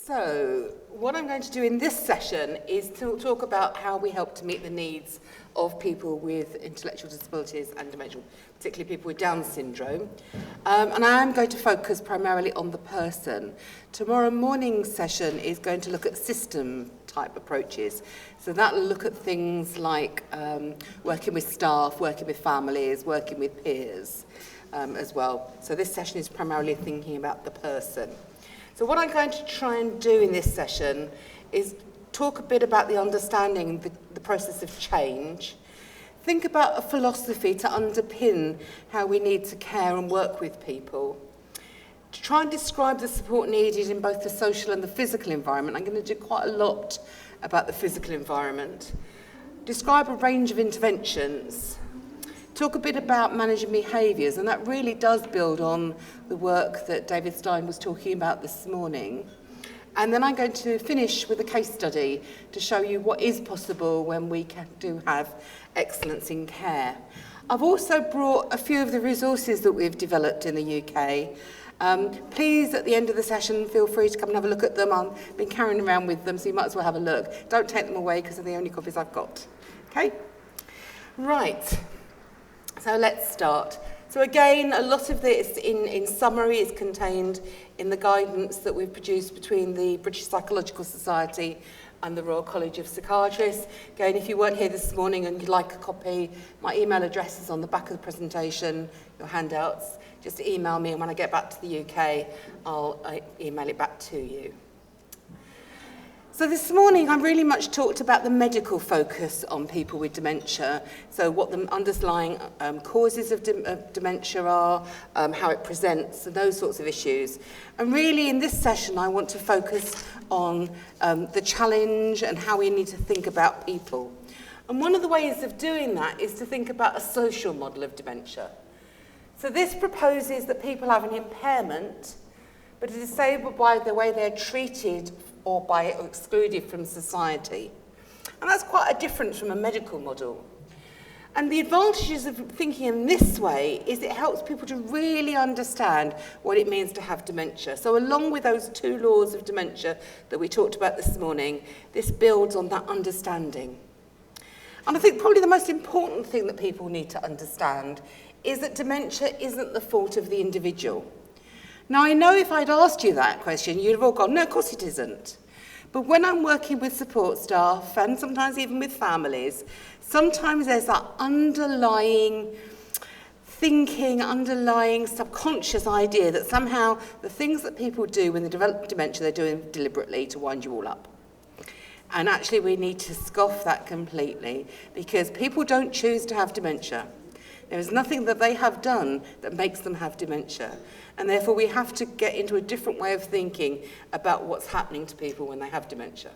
So, what I'm going to do in this session is to talk about how we help to meet the needs of people with intellectual disabilities and dementia, particularly people with Down syndrome. And I am going to focus primarily on the person. Tomorrow morning's session is going to look at system-type approaches. So that will look at things like working with staff, working with families, working with peers as well. So this session is primarily thinking about the person. So what I'm going to try and do in this session is talk a bit about the understanding, the process of change, think about a philosophy to underpin how we need to care and work with people, to try and describe the support needed in both the social and the physical environment. I'm going to do quite a lot about the physical environment, describe a range of interventions, talk a bit about managing behaviours, and that really does build on the work that David Stein was talking about this morning. And then I'm going to finish with a case study to show you what is possible when we do have excellence in care. I've also brought a few of the resources that we've developed in the UK. Please, at the end of the session, feel free to come and have a look at them. I've been carrying around with them, so you might as well have a look. Don't take them away because they're the only copies I've got. Okay? Right. So let's start. So again, a lot of this in summary is contained in the guidance that we've produced between the British Psychological Society and the Royal College of Psychiatrists. Again, if you weren't here this morning and you'd like a copy, my email address is on the back of the presentation, your handouts. Just email me, and when I get back to the UK, I'll email it back to you. So this morning, I really much talked about the medical focus on people with dementia, so what the underlying causes of dementia are, how it presents, and those sorts of issues. And really, in this session, I want to focus on the challenge and how we need to think about people. And one of the ways of doing that is to think about a social model of dementia. So this proposes that people have an impairment, but are disabled by the way they're treated or excluded from society. And that's quite a difference from a medical model. And the advantages of thinking in this way is it helps people to really understand what it means to have dementia. So along with those two laws of dementia that we talked about this morning, this builds on that understanding. And I think probably the most important thing that people need to understand is that dementia isn't the fault of the individual. Now, I know if I'd asked you that question, you'd have all gone, no, of course it isn't. But when I'm working with support staff, and sometimes even with families, sometimes there's that underlying thinking, underlying subconscious idea that somehow the things that people do when they develop dementia, they're doing deliberately to wind you all up. And actually, we need to scoff that completely, because people don't choose to have dementia. There is nothing that they have done that makes them have dementia. And therefore, we have to get into a different way of thinking about what's happening to people when they have dementia.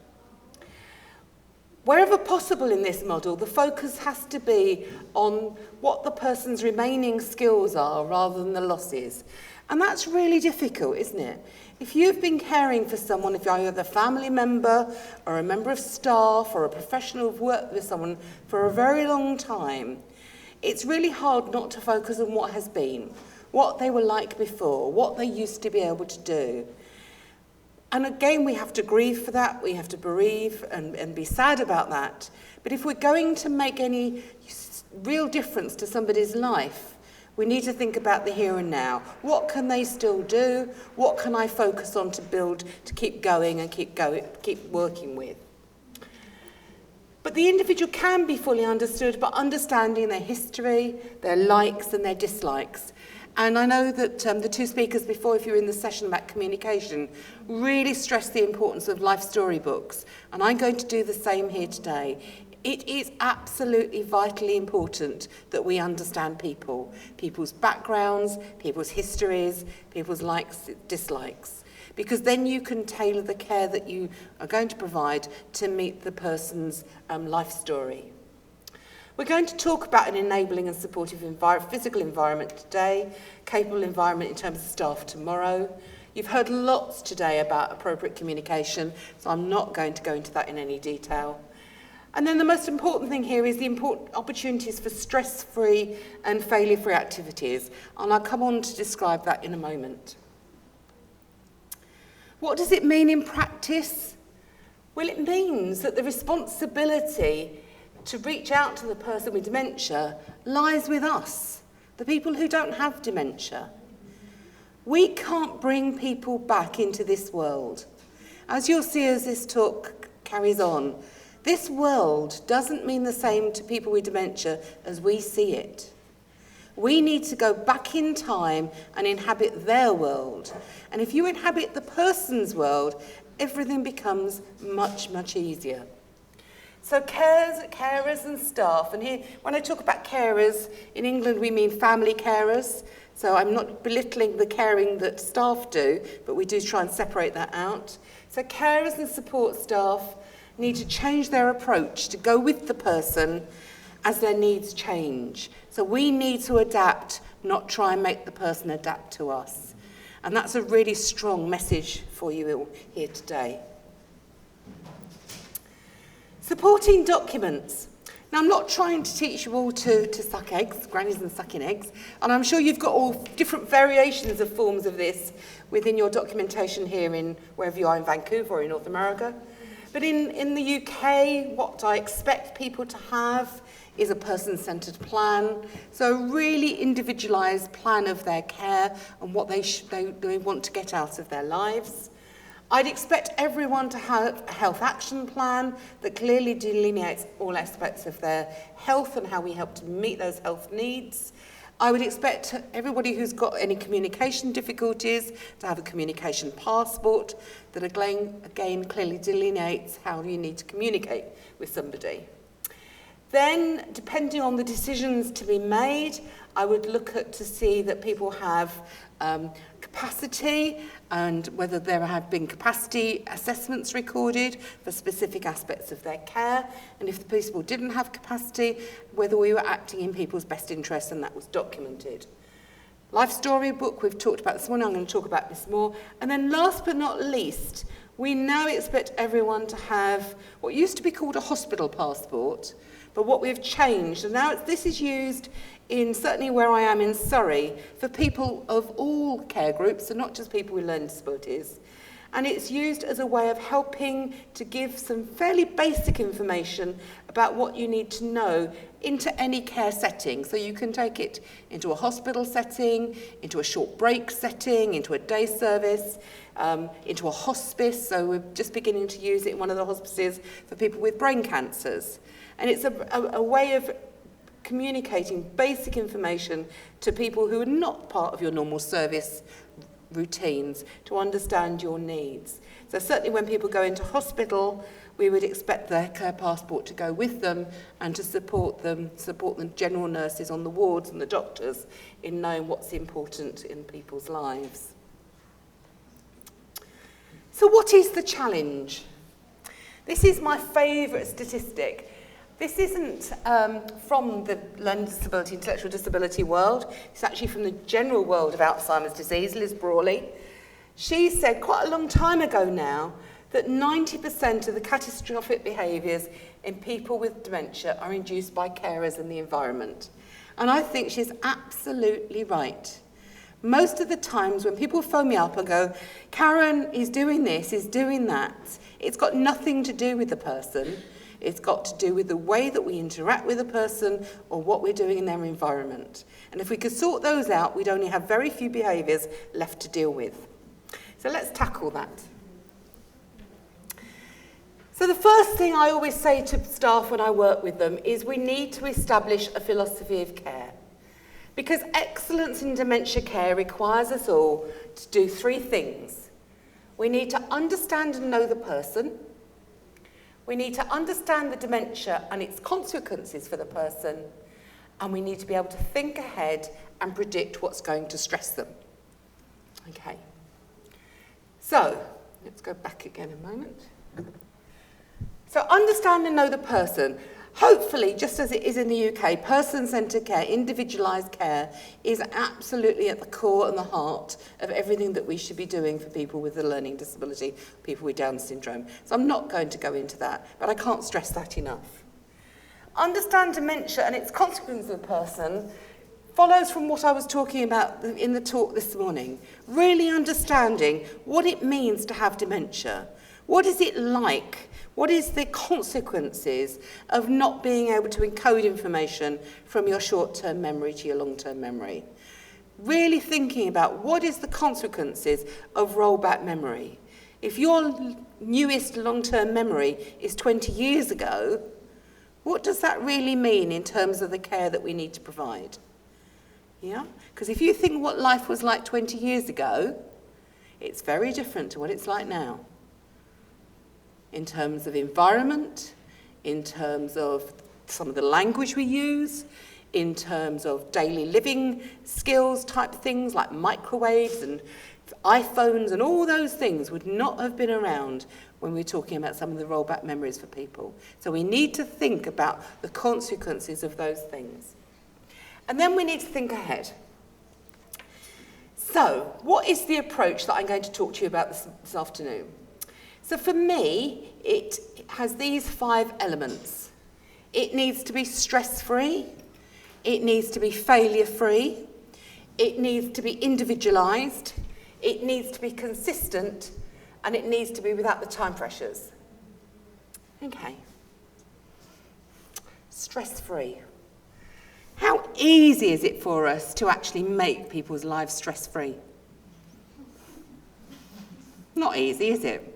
Wherever possible in this model, the focus has to be on what the person's remaining skills are rather than the losses. And that's really difficult, isn't it? If you've been caring for someone, if you're either a family member or a member of staff or a professional who've worked with someone for a very long time, it's really hard not to focus on what has been, what they were like before, what they used to be able to do. And again, we have to grieve for that, we have to bereave and be sad about that. But if we're going to make any real difference to somebody's life, we need to think about the here and now. What can they still do? What can I focus on to build, to keep going and keep working with? But the individual can be fully understood by understanding their history, their likes and their dislikes. And I know that the two speakers before, if you were in the session about communication, really stressed the importance of life story books. And I'm going to do the same here today. It is absolutely vitally important that we understand people, people's backgrounds, people's histories, people's likes, dislikes. Because then you can tailor the care that you are going to provide to meet the person's life story. We're going to talk about an enabling and supportive physical environment today, capable environment in terms of staff tomorrow. You've heard lots today about appropriate communication, so I'm not going to go into that in any detail. And then the most important thing here is the important opportunities for stress-free and failure-free activities, and I'll come on to describe that in a moment. What does it mean in practice? Well, it means that the responsibility to reach out to the person with dementia lies with us, the people who don't have dementia. We can't bring people back into this world. As you'll see as this talk carries on, this world doesn't mean the same to people with dementia as we see it. We need to go back in time and inhabit their world. And if you inhabit the person's world, everything becomes much, much easier. So carers and staff, and here, when I talk about carers, in England we mean family carers, so I'm not belittling the caring that staff do, but we do try and separate that out. So carers and support staff need to change their approach to go with the person as their needs change. So we need to adapt, not try and make the person adapt to us. And that's a really strong message for you all here today. Supporting documents. Now, I'm not trying to teach you all to suck eggs, grannies and sucking eggs, and I'm sure you've got all different variations of forms of this within your documentation here in wherever you are in Vancouver or in North America. But in the UK, what I expect people to have is a person-centred plan, so a really individualised plan of their care and what they want to get out of their lives. I'd expect everyone to have a health action plan that clearly delineates all aspects of their health and how we help to meet those health needs. I would expect everybody who's got any communication difficulties to have a communication passport that again clearly delineates how you need to communicate with somebody. Then, depending on the decisions to be made, I would look at to see that people have capacity and whether there have been capacity assessments recorded for specific aspects of their care, and if the people didn't have capacity, whether we were acting in people's best interests, and that was documented. Life story book we've talked about this morning, I'm going to talk about this more. And then last but not least, we now expect everyone to have what used to be called a hospital passport, but what we've changed, and now this is used in certainly where I am in Surrey for people of all care groups, so not just people with learning disabilities. And it's used as a way of helping to give some fairly basic information about what you need to know into any care setting. So you can take it into a hospital setting, into a short break setting, into a day service, into a hospice. So we're just beginning to use it in one of the hospices for people with brain cancers. And it's a way of communicating basic information to people who are not part of your normal service routines to understand your needs. So certainly when people go into hospital, we would expect their care passport to go with them and to support the general nurses on the wards and the doctors in knowing what's important in people's lives. So what is the challenge? This is my favourite statistic. This isn't from the learning disability, intellectual disability world. It's actually from the general world of Alzheimer's disease, Liz Brawley. She said quite a long time ago now that 90% of the catastrophic behaviours in people with dementia are induced by carers and the environment. And I think she's absolutely right. Most of the times when people phone me up and go, Karen is doing this, is doing that, it's got nothing to do with the person. It's got to do with the way that we interact with a person or what we're doing in their environment. And if we could sort those out, we'd only have very few behaviours left to deal with. So let's tackle that. So the first thing I always say to staff when I work with them is we need to establish a philosophy of care. Because excellence in dementia care requires us all to do three things. We need to understand and know the person. We need to understand the dementia and its consequences for the person, and we need to be able to think ahead and predict what's going to stress them. Okay. So, let's go back again a moment. So, understand and know the person. Hopefully, just as it is in the UK, person-centred care, individualised care, is absolutely at the core and the heart of everything that we should be doing for people with a learning disability, people with Down syndrome. So I'm not going to go into that, but I can't stress that enough. Understand dementia and its consequences of the person follows from what I was talking about in the talk this morning. Really understanding what it means to have dementia. What is it like? What is the consequences of not being able to encode information from your short-term memory to your long-term memory? Really thinking about what is the consequences of rollback memory. If your newest long-term memory is 20 years ago, what does that really mean in terms of the care that we need to provide? Yeah? Because if you think what life was like 20 years ago, it's very different to what it's like now. In terms of environment, in terms of some of the language we use, in terms of daily living skills type things like microwaves and iPhones and all those things would not have been around when we're talking about some of the rollback memories for people. So we need to think about the consequences of those things. And then we need to think ahead. So what is the approach that I'm going to talk to you about this afternoon? So for me, it has these 5 elements. It needs to be stress-free. It needs to be failure-free. It needs to be individualised. It needs to be consistent. And it needs to be without the time pressures. Okay. Stress-free. How easy is it for us to actually make people's lives stress-free? Not easy, is it?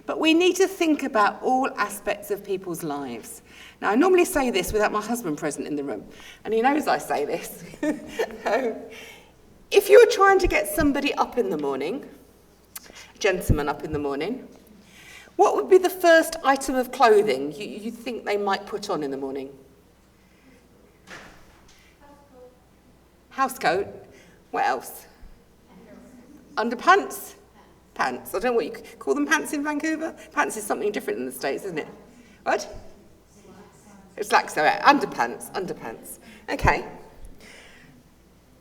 But we need to think about all aspects of people's lives. Now, I normally say this without my husband present in the room, and he knows I say this. If you were trying to get somebody up in the morning, a gentleman up in the morning, what would be the first item of clothing you think they might put on in the morning? Housecoat. What else? Underpants? Pants. I don't know what you call them, pants in Vancouver. Pants is something different in the States, isn't it? What? Slacks, so underpants. Okay.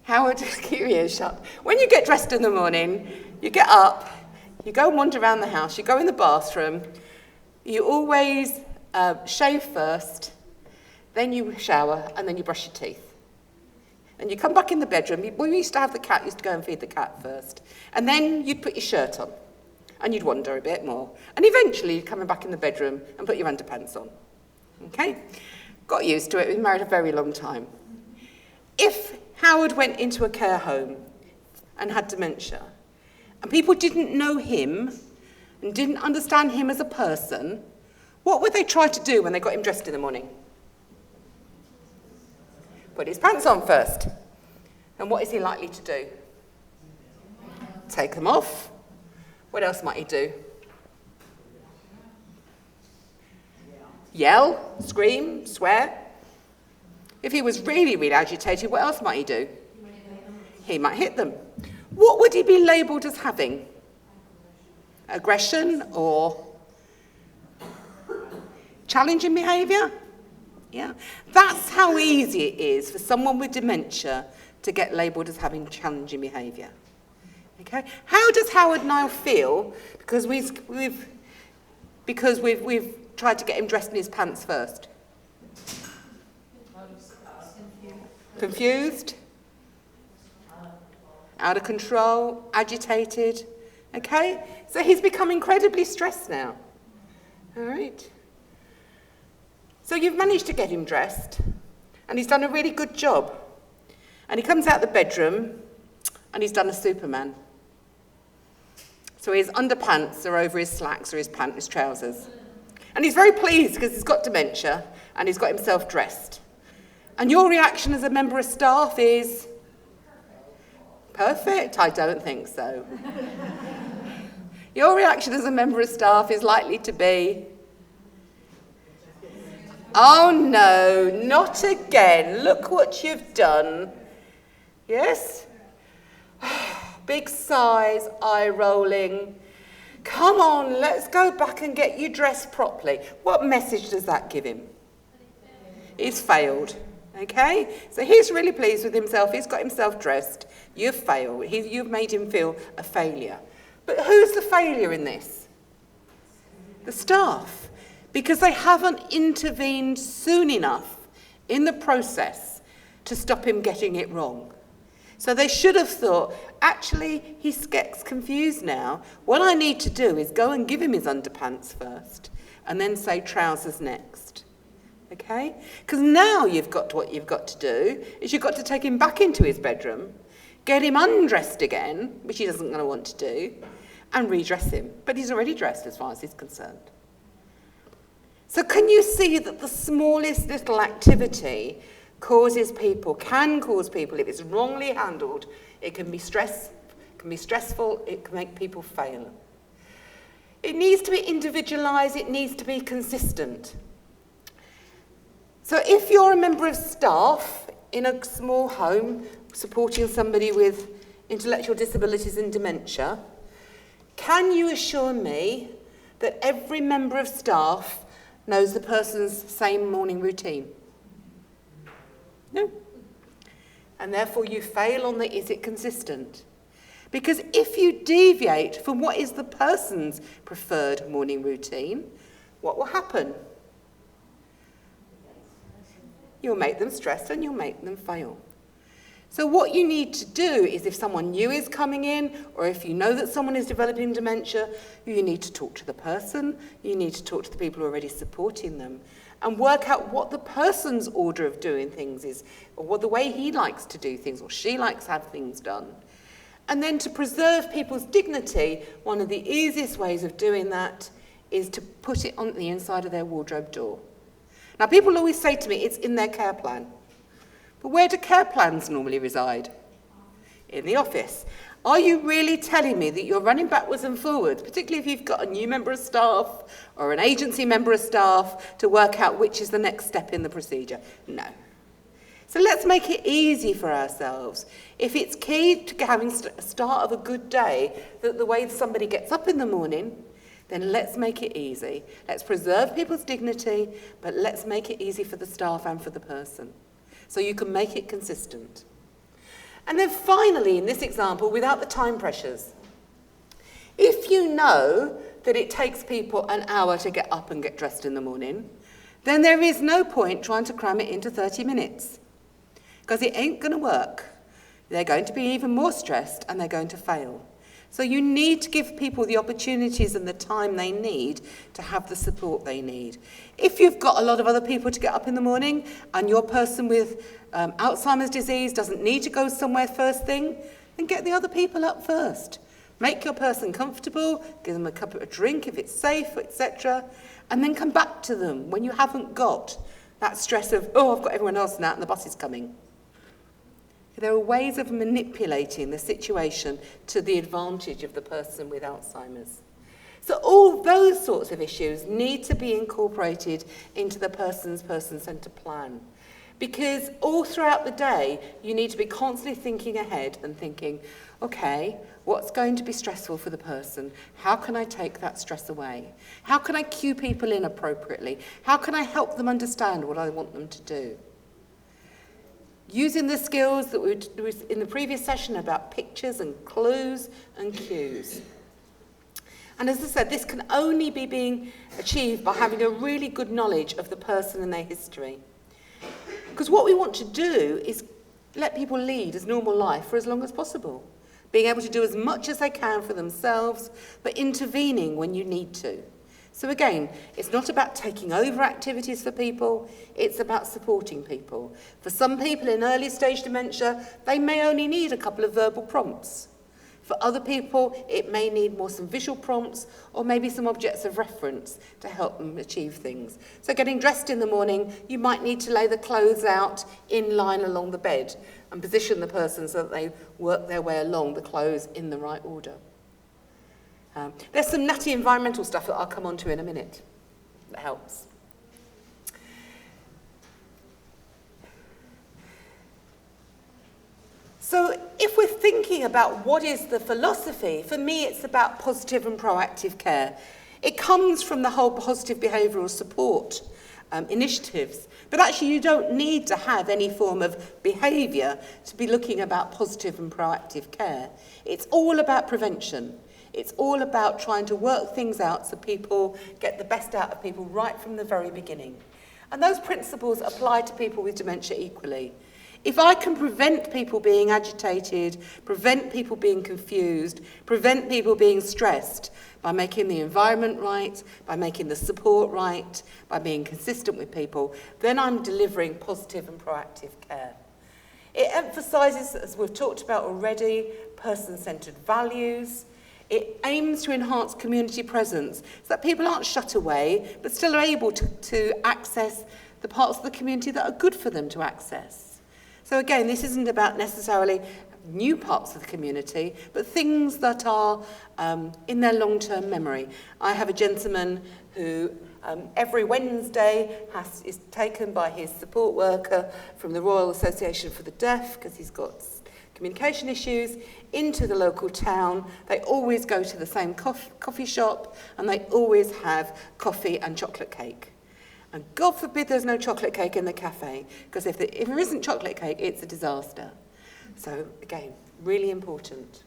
Howard, keep your ears shut. When you get dressed in the morning, you get up, you go and wander around the house, you go in the bathroom, you always shave first, then you shower, and then you brush your teeth. And you come back in the bedroom. We used to have the cat, used to go and feed the cat first. And then you'd put your shirt on. And you'd wander a bit more. And eventually you'd come back in the bedroom and put your underpants on. Okay? Got used to it. We've been married a very long time. If Howard went into a care home and had dementia, and people didn't know him and didn't understand him as a person, what would they try to do when they got him dressed in the morning? Put his pants on first. And what is he likely to do? Take them off. What else might he do? Yell, scream, swear. If he was really, really agitated, what else might he do? He might hit them. What would he be labelled as having? Aggression or challenging behaviour? Yeah, that's how easy it is for someone with dementia to get labelled as having challenging behaviour. Okay, how does Howard now feel? Because we've tried to get him dressed in his pants first. Confused, out of control, agitated. Okay, so he's become incredibly stressed now. All right. So you've managed to get him dressed, and he's done a really good job. And he comes out the bedroom, and he's done a Superman. So his underpants are over his slacks or his trousers. And he's very pleased because he's got dementia, and he's got himself dressed. And your reaction as a member of staff is? Perfect? I don't think so. Your reaction as a member of staff is likely to be, oh no, not again. Look what you've done. Yes? Big sighs, eye rolling. Come on, let's go back and get you dressed properly. What message does that give him? He's failed. Okay? So he's really pleased with himself. He's got himself dressed. You've failed. You've made him feel a failure. But who's the failure in this? The staff. Because they haven't intervened soon enough in the process to stop him getting it wrong. So they should have thought, actually, he gets confused now. What I need to do is go and give him his underpants first, and then say trousers next. Okay? Because now what you've got to do is you've got to take him back into his bedroom, get him undressed again, which he doesn't going to want to do, and redress him. But he's already dressed as far as he's concerned. So can you see that the smallest little activity can cause people, if it's wrongly handled, it can be stressful, it can make people fail. It needs to be individualised, it needs to be consistent. So if you're a member of staff in a small home supporting somebody with intellectual disabilities and dementia, can you assure me that every member of staff knows the person's same morning routine? No. And therefore you fail on the is it consistent? Because if you deviate from what is the person's preferred morning routine, what will happen? You'll make them stressed and you'll make them fail. So what you need to do is if someone new is coming in, or if you know that someone is developing dementia, you need to talk to the person, you need to talk to the people who are already supporting them, and work out what the person's order of doing things is, or what the way he likes to do things, or she likes to have things done. And then to preserve people's dignity, one of the easiest ways of doing that is to put it on the inside of their wardrobe door. Now, people always say to me, it's in their care plan. But where do care plans normally reside? In the office. Are you really telling me that you're running backwards and forwards, particularly if you've got a new member of staff or an agency member of staff, to work out which is the next step in the procedure? No. So let's make it easy for ourselves. If it's key to having a start of a good day, that the way somebody gets up in the morning, then let's make it easy. Let's preserve people's dignity, but let's make it easy for the staff and for the person. So you can make it consistent. And then finally, in this example, without the time pressures, if you know that it takes people an hour to get up and get dressed in the morning, then there is no point trying to cram it into 30 minutes, because it ain't going to work. They're going to be even more stressed and they're going to fail. So you need to give people the opportunities and the time they need to have the support they need. If you've got a lot of other people to get up in the morning and your person with Alzheimer's disease doesn't need to go somewhere first thing, then get the other people up first. Make your person comfortable, give them a cup of a drink if it's safe, etc. And then come back to them when you haven't got that stress of, oh, I've got everyone else now and the bus is coming. There are ways of manipulating the situation to the advantage of the person with Alzheimer's. So all those sorts of issues need to be incorporated into the person's person-centred plan. Because all throughout the day, you need to be constantly thinking ahead and thinking, okay, what's going to be stressful for the person? How can I take that stress away? How can I cue people in appropriately? How can I help them understand what I want them to do? Using the skills that we were in the previous session about pictures and clues and cues. And as I said, this can only be being achieved by having a really good knowledge of the person and their history. Because what we want to do is let people lead as normal life for as long as possible, being able to do as much as they can for themselves, but intervening when you need to. So again, it's not about taking over activities for people, it's about supporting people. For some people in early stage dementia, they may only need a couple of verbal prompts. For other people, it may need more some visual prompts or maybe some objects of reference to help them achieve things. So getting dressed in the morning, you might need to lay the clothes out in line along the bed and position the person so that they work their way along the clothes in the right order. There's some nutty environmental stuff that I'll come on to in a minute that helps. So if we're thinking about what is the philosophy, for me it's about positive and proactive care. It comes from the whole positive behavioural support initiatives, but actually you don't need to have any form of behaviour to be looking about positive and proactive care. It's all about prevention. It's all about trying to work things out so people get the best out of people right from the very beginning. And those principles apply to people with dementia equally. If I can prevent people being agitated, prevent people being confused, prevent people being stressed by making the environment right, by making the support right, by being consistent with people, then I'm delivering positive and proactive care. It emphasises, as we've talked about already, person-centred values. It aims to enhance community presence so that people aren't shut away, but still are able to access the parts of the community that are good for them to access. So again, this isn't about necessarily new parts of the community, but things that are in their long-term memory. I have a gentleman who every Wednesday is taken by his support worker from the Royal Association for the Deaf, because he's got communication issues, into the local town. They always go to the same coffee shop, and they always have coffee and chocolate cake. And God forbid there's no chocolate cake in the cafe, because if there isn't chocolate cake, it's a disaster. So again, really important.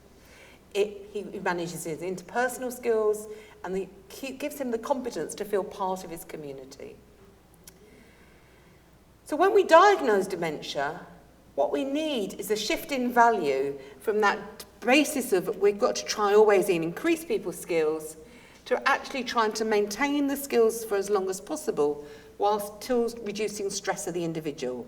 He manages his interpersonal skills, and he gives him the competence to feel part of his community. So when we diagnose dementia, what we need is a shift in value from that basis of we've got to try always and increase people's skills to actually trying to maintain the skills for as long as possible whilst still reducing stress of the individual.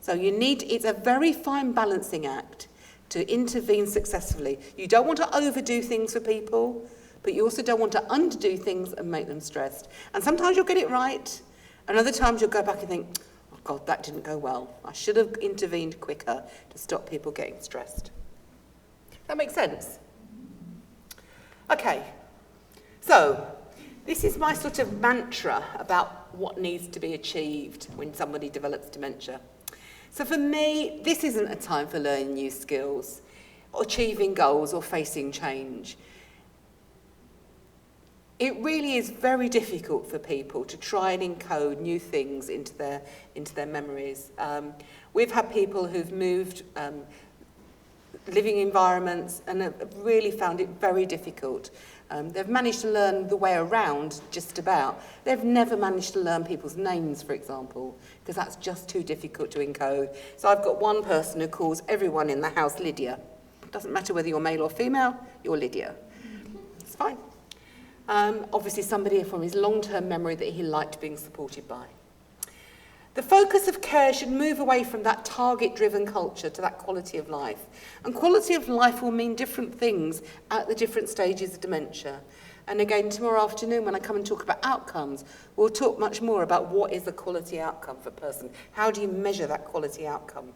So it's a very fine balancing act to intervene successfully. You don't want to overdo things for people, but you also don't want to underdo things and make them stressed. And sometimes you'll get it right, and other times you'll go back and think, oh God, that didn't go well. I should have intervened quicker to stop people getting stressed. That makes sense? Okay, so this is my sort of mantra about what needs to be achieved when somebody develops dementia. So for me, this isn't a time for learning new skills, or achieving goals, or facing change. It really is very difficult for people to try and encode new things into their memories. We've had people who've moved living environments and have really found it very difficult. They've managed to learn the way around, just about. They've never managed to learn people's names, for example, because that's just too difficult to encode. So I've got one person who calls everyone in the house Lydia. It doesn't matter whether you're male or female, you're Lydia. It's fine. Obviously somebody from his long-term memory that he liked being supported by. The focus of care should move away from that target-driven culture to that quality of life. And quality of life will mean different things at the different stages of dementia. And again, tomorrow afternoon, when I come and talk about outcomes, we'll talk much more about what is the quality outcome for a person. How do you measure that quality outcome?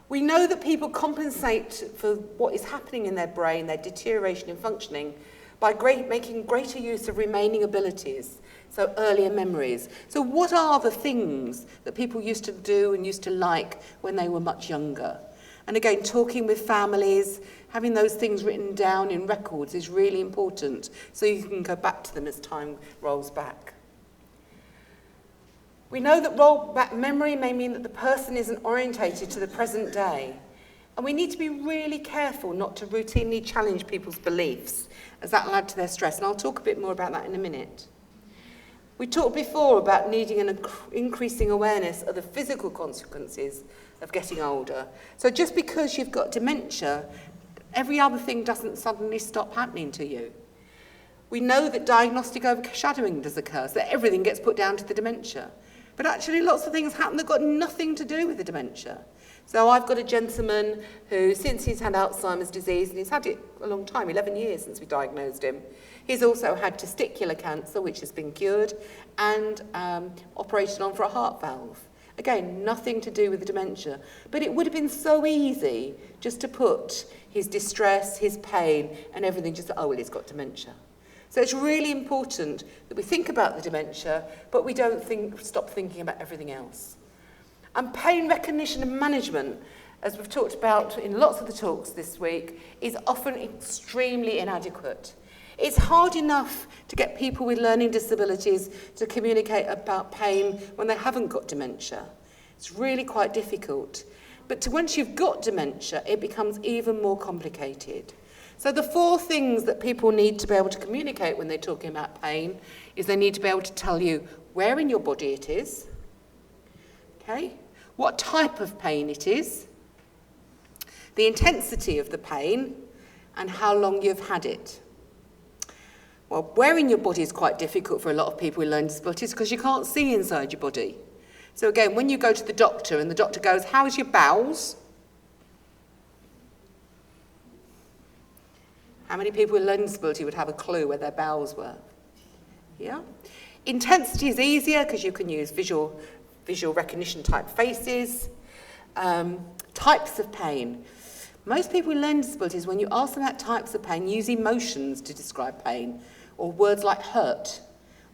We know that people compensate for what is happening in their brain, their deterioration in functioning, by making greater use of remaining abilities, so earlier memories. So what are the things that people used to do and used to like when they were much younger? And again, talking with families, having those things written down in records is really important, so you can go back to them as time rolls back. We know that roll-back memory may mean that the person isn't orientated to the present day. And we need to be really careful not to routinely challenge people's beliefs, as that will add to their stress. And I'll talk a bit more about that in a minute. We talked before about needing an increasing awareness of the physical consequences of getting older. So just because you've got dementia, every other thing doesn't suddenly stop happening to you. We know that diagnostic overshadowing does occur, so that everything gets put down to the dementia. But actually lots of things happen that got nothing to do with the dementia. So I've got a gentleman who, since he's had Alzheimer's disease, and he's had it a long time, 11 years since we diagnosed him, he's also had testicular cancer, which has been cured, and operated on for a heart valve. Again, nothing to do with the dementia. But it would have been so easy just to put his distress, his pain, and everything just, oh, well, he's got dementia. So it's really important that we think about the dementia, but we don't stop thinking about everything else. And pain recognition and management, as we've talked about in lots of the talks this week, is often extremely inadequate. It's hard enough to get people with learning disabilities to communicate about pain when they haven't got dementia. It's really quite difficult. But once you've got dementia, it becomes even more complicated. So the 4 things that people need to be able to communicate when they're talking about pain is they need to be able to tell you where in your body it is, okay? what type of pain it is, the intensity of the pain, and how long you've had it. Well, wearing your body is quite difficult for a lot of people with learning disabilities because you can't see inside your body. So again, when you go to the doctor and the doctor goes, how's your bowels? How many people with learning disability would have a clue where their bowels were? Yeah. Intensity is easier because you can use visual recognition type faces. Types of pain. Most people with learning disabilities, when you ask them about types of pain, use emotions to describe pain, or words like hurt,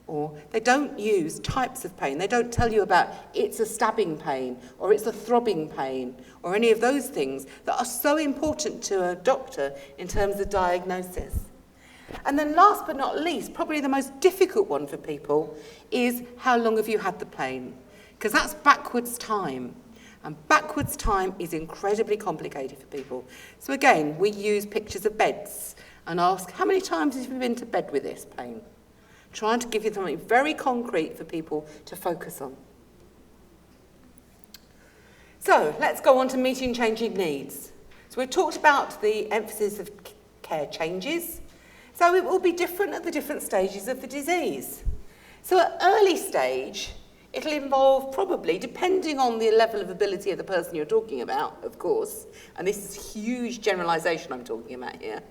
or they don't use types of pain. They don't tell you about it's a stabbing pain, or it's a throbbing pain, or any of those things that are so important to a doctor in terms of diagnosis. And then last but not least, probably the most difficult one for people is how long have you had the pain? Because that's backwards time. And backwards time is incredibly complicated for people. So again, we use pictures of beds and ask, how many times have you been to bed with this pain? Trying to give you something very concrete for people to focus on. So let's go on to meeting changing needs. So we've talked about the emphasis of care changes. So it will be different at the different stages of the disease. So at early stage, it'll involve probably, depending on the level of ability of the person you're talking about, of course, and this is a huge generalisation I'm talking about here,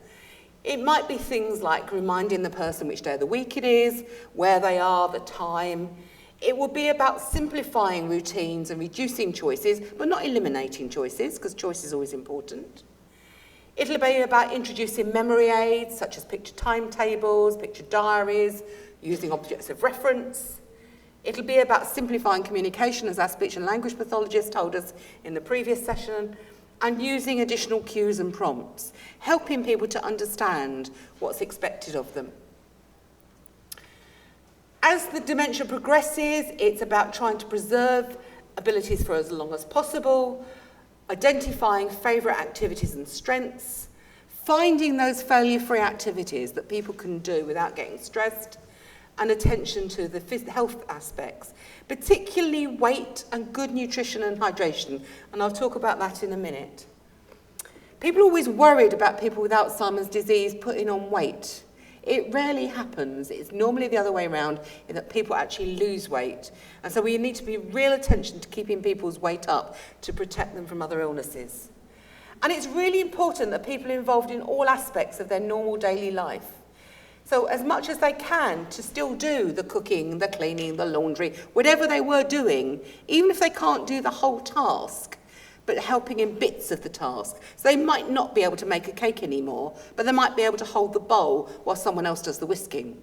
it might be things like reminding the person which day of the week it is, where they are, the time. It will be about simplifying routines and reducing choices, but not eliminating choices, because choice is always important. It'll be about introducing memory aids, such as picture timetables, picture diaries, using objects of reference. It'll be about simplifying communication, as our speech and language pathologist told us in the previous session, and using additional cues and prompts, helping people to understand what's expected of them. As the dementia progresses, it's about trying to preserve abilities for as long as possible, identifying favourite activities and strengths, finding those failure-free activities that people can do without getting stressed, and attention to the health aspects, particularly weight and good nutrition and hydration, and I'll talk about that in a minute. People are always worried about people with Alzheimer's disease putting on weight. It rarely happens. It's normally the other way around, in that people actually lose weight. And so we need to be real attention to keeping people's weight up to protect them from other illnesses. And it's really important that people are involved in all aspects of their normal daily life. So as much as they can to still do the cooking, the cleaning, the laundry, whatever they were doing, even if they can't do the whole task, but helping in bits of the task. So they might not be able to make a cake anymore, but they might be able to hold the bowl while someone else does the whisking.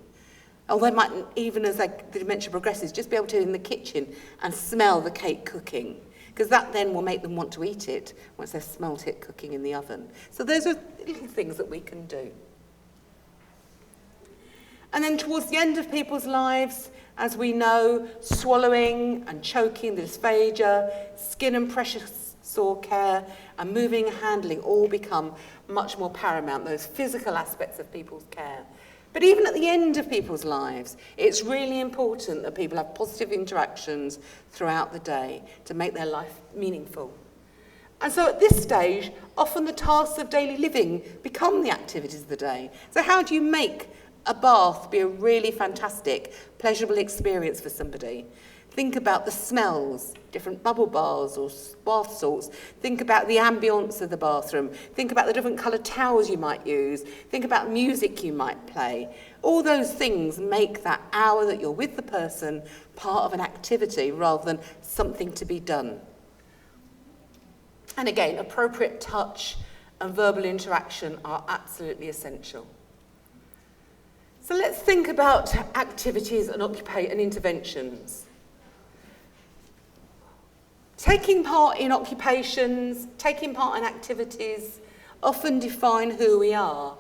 Or they might, even as the dementia progresses, just be able to in the kitchen and smell the cake cooking, because that then will make them want to eat it once they've smelled it cooking in the oven. So those are little things that we can do. And then towards the end of people's lives, as we know, swallowing and choking, the dysphagia, skin and pressure sore care, and moving and handling all become much more paramount, those physical aspects of people's care. But even at the end of people's lives, it's really important that people have positive interactions throughout the day to make their life meaningful. And so at this stage, often the tasks of daily living become the activities of the day. So how do you make a bath be a really fantastic, pleasurable experience for somebody? Think about the smells, different bubble baths or bath salts. Think about the ambience of the bathroom. Think about the different coloured towels you might use. Think about music you might play. All those things make that hour that you're with the person part of an activity rather than something to be done. And again, appropriate touch and verbal interaction are absolutely essential. So let's think about activities and interventions. Taking part in occupations, taking part in activities often define who we are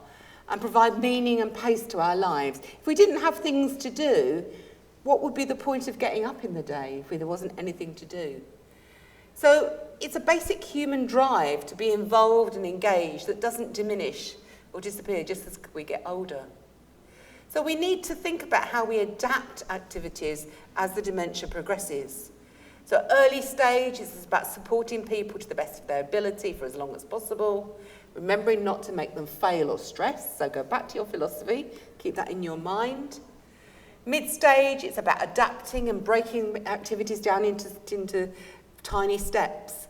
and provide meaning and pace to our lives. If we didn't have things to do, what would be the point of getting up in the day if there wasn't anything to do? So it's a basic human drive to be involved and engaged that doesn't diminish or disappear just as we get older. So we need to think about how we adapt activities as the dementia progresses. So early stage is about supporting people to the best of their ability for as long as possible, remembering not to make them fail or stress. So go back to your philosophy, keep that in your mind. Mid-stage, it's about adapting and breaking activities down into tiny steps.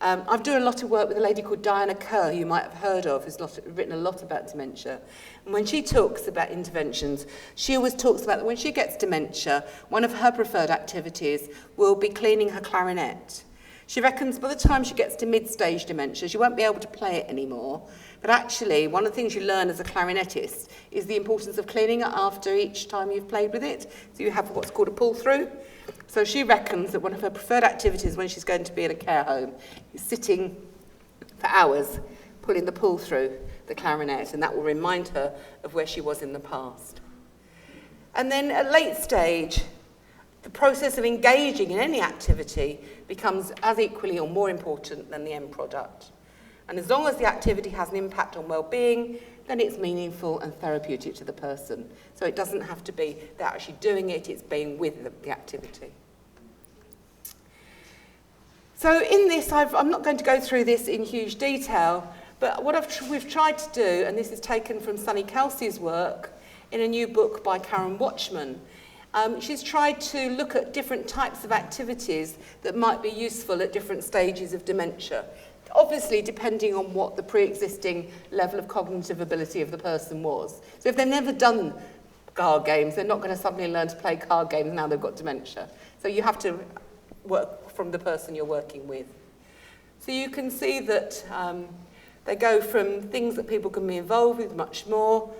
I've done a lot of work with a lady called Diana Kerr, who you might have heard of, who's written a lot about dementia. And when she talks about interventions, she always talks about that when she gets dementia, one of her preferred activities will be cleaning her clarinet. She reckons by the time she gets to mid-stage dementia, she won't be able to play it anymore. But actually, one of the things you learn as a clarinetist is the importance of cleaning it after each time you've played with it. So you have what's called a pull-through. So she reckons that one of her preferred activities when she's going to be in a care home is sitting for hours, pulling the pull-through, the clarinet, and that will remind her of where she was in the past. And then at late stage, the process of engaging in any activity becomes as equally or more important than the end product. And as long as the activity has an impact on well-being, then it's meaningful and therapeutic to the person. So it doesn't have to be they're actually doing it, it's being with the activity. So in this, I'm not going to go through this in huge detail, but what we've tried to do, and this is taken from Sunny Kelsey's work in a new book by Karen Watchman, she's tried to look at different types of activities that might be useful at different stages of dementia. Obviously, depending on what the pre-existing level of cognitive ability of the person was. So if they've never done card games, they're not going to suddenly learn to play card games now they've got dementia. So you have to work from the person you're working with. So you can see that they go from things that people can be involved with much more,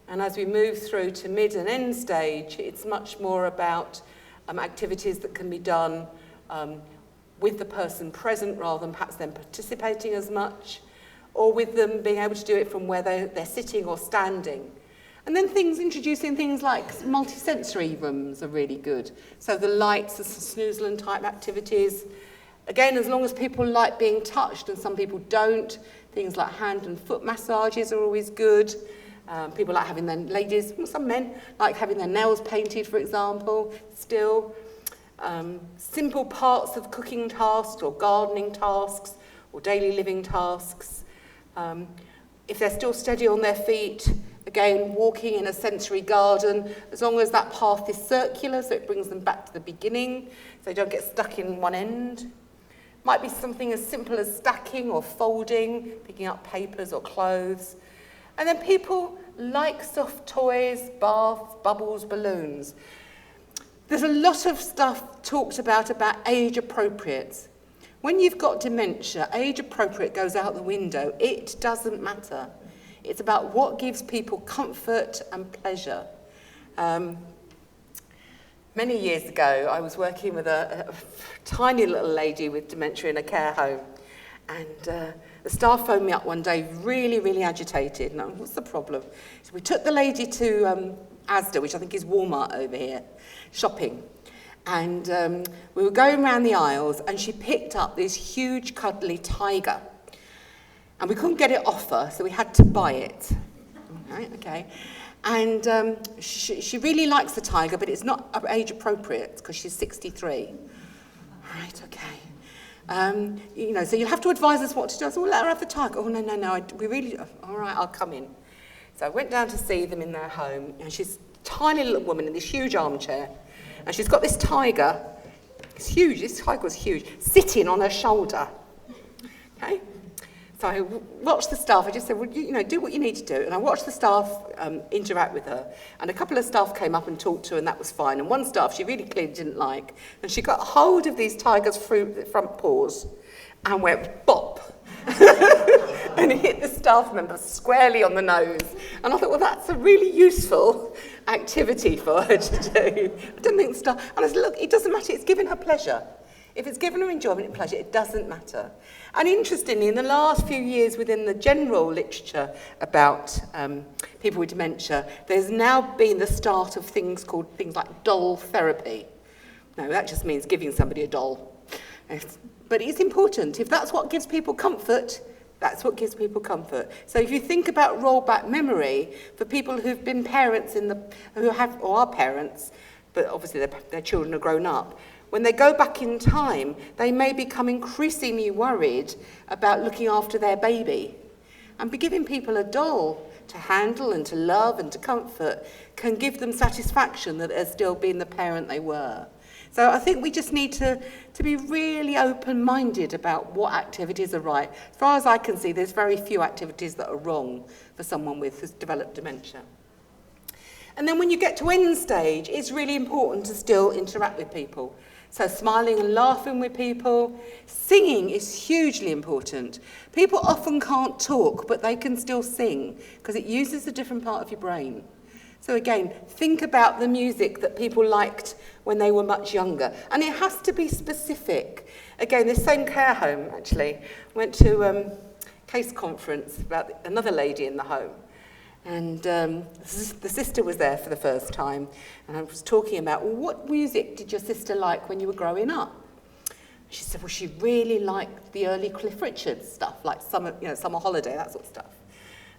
and as we move through to mid and end stage, it's much more about activities that can be done with the person present rather than perhaps them participating as much, or with them being able to do it from where they're sitting or standing. And then introducing things like multisensory rooms are really good. So the lights, the snoozling type activities. Again, as long as people like being touched, and some people don't, things like hand and foot massages are always good. People like having their, ladies, some men, like having their nails painted, for example, still. Simple parts of cooking tasks or gardening tasks or daily living tasks. If they're still steady on their feet, again, walking in a sensory garden, as long as that path is circular, so it brings them back to the beginning, so they don't get stuck in one end. Might be something as simple as stacking or folding, picking up papers or clothes. And then people like soft toys, baths, bubbles, balloons. There's a lot of stuff talked about age appropriate. When you've got dementia, age appropriate goes out the window. It doesn't matter. It's about what gives people comfort and pleasure. Many years ago, I was working with a tiny little lady with dementia in a care home. And the staff phoned me up one day, really, really agitated. And I, what's the problem? So we took the lady to Asda, which I think is Walmart over here, shopping. And we were going around the aisles, and she picked up this huge, cuddly tiger. And we couldn't get it off her, so we had to buy it. Right, okay. And she really likes the tiger, but it's not age appropriate because she's 63. Right, okay. You know, so you'll have to advise us what to do. I said, well, let her have the tiger. Oh, no, we really, all right, I'll come in. So I went down to see them in their home, and she's a tiny little woman in this huge armchair, and she's got this tiger, it's huge, this tiger was huge, sitting on her shoulder. Okay? So I watched the staff, I just said, well, you know, do what you need to do. And I watched the staff interact with her. And a couple of staff came up and talked to her, and that was fine. And one staff she really clearly didn't like. And she got hold of these tigers' front paws and went bop. And hit the staff member squarely on the nose. And I thought, well, that's a really useful activity for her to do. I don't think the staff... And I said, look, it doesn't matter, it's given her pleasure. If it's given her enjoyment and pleasure, it doesn't matter. And interestingly, in the last few years within the general literature about people with dementia, there's now been the start of things like doll therapy. No, that just means giving somebody a doll. But it's important. If that's what gives people comfort, that's what gives people comfort. So if you think about rollback memory, for people who've been parents or are parents, but obviously their children are grown up, when they go back in time, they may become increasingly worried about looking after their baby. And giving people a doll to handle and to love and to comfort can give them satisfaction that they're still being the parent they were. So I think we just need to be really open-minded about what activities are right. As far as I can see, there's very few activities that are wrong for someone who's developed dementia. And then when you get to end stage, it's really important to still interact with people. So smiling and laughing with people. Singing is hugely important. People often can't talk, but they can still sing because it uses a different part of your brain. So again, think about the music that people liked when they were much younger. And it has to be specific. Again, this same care home, actually, went to a case conference about another lady in the home. And the sister was there for the first time. And I was talking about, well, what music did your sister like when you were growing up? She said, well, she really liked the early Cliff Richard stuff, like Summer Holiday, that sort of stuff.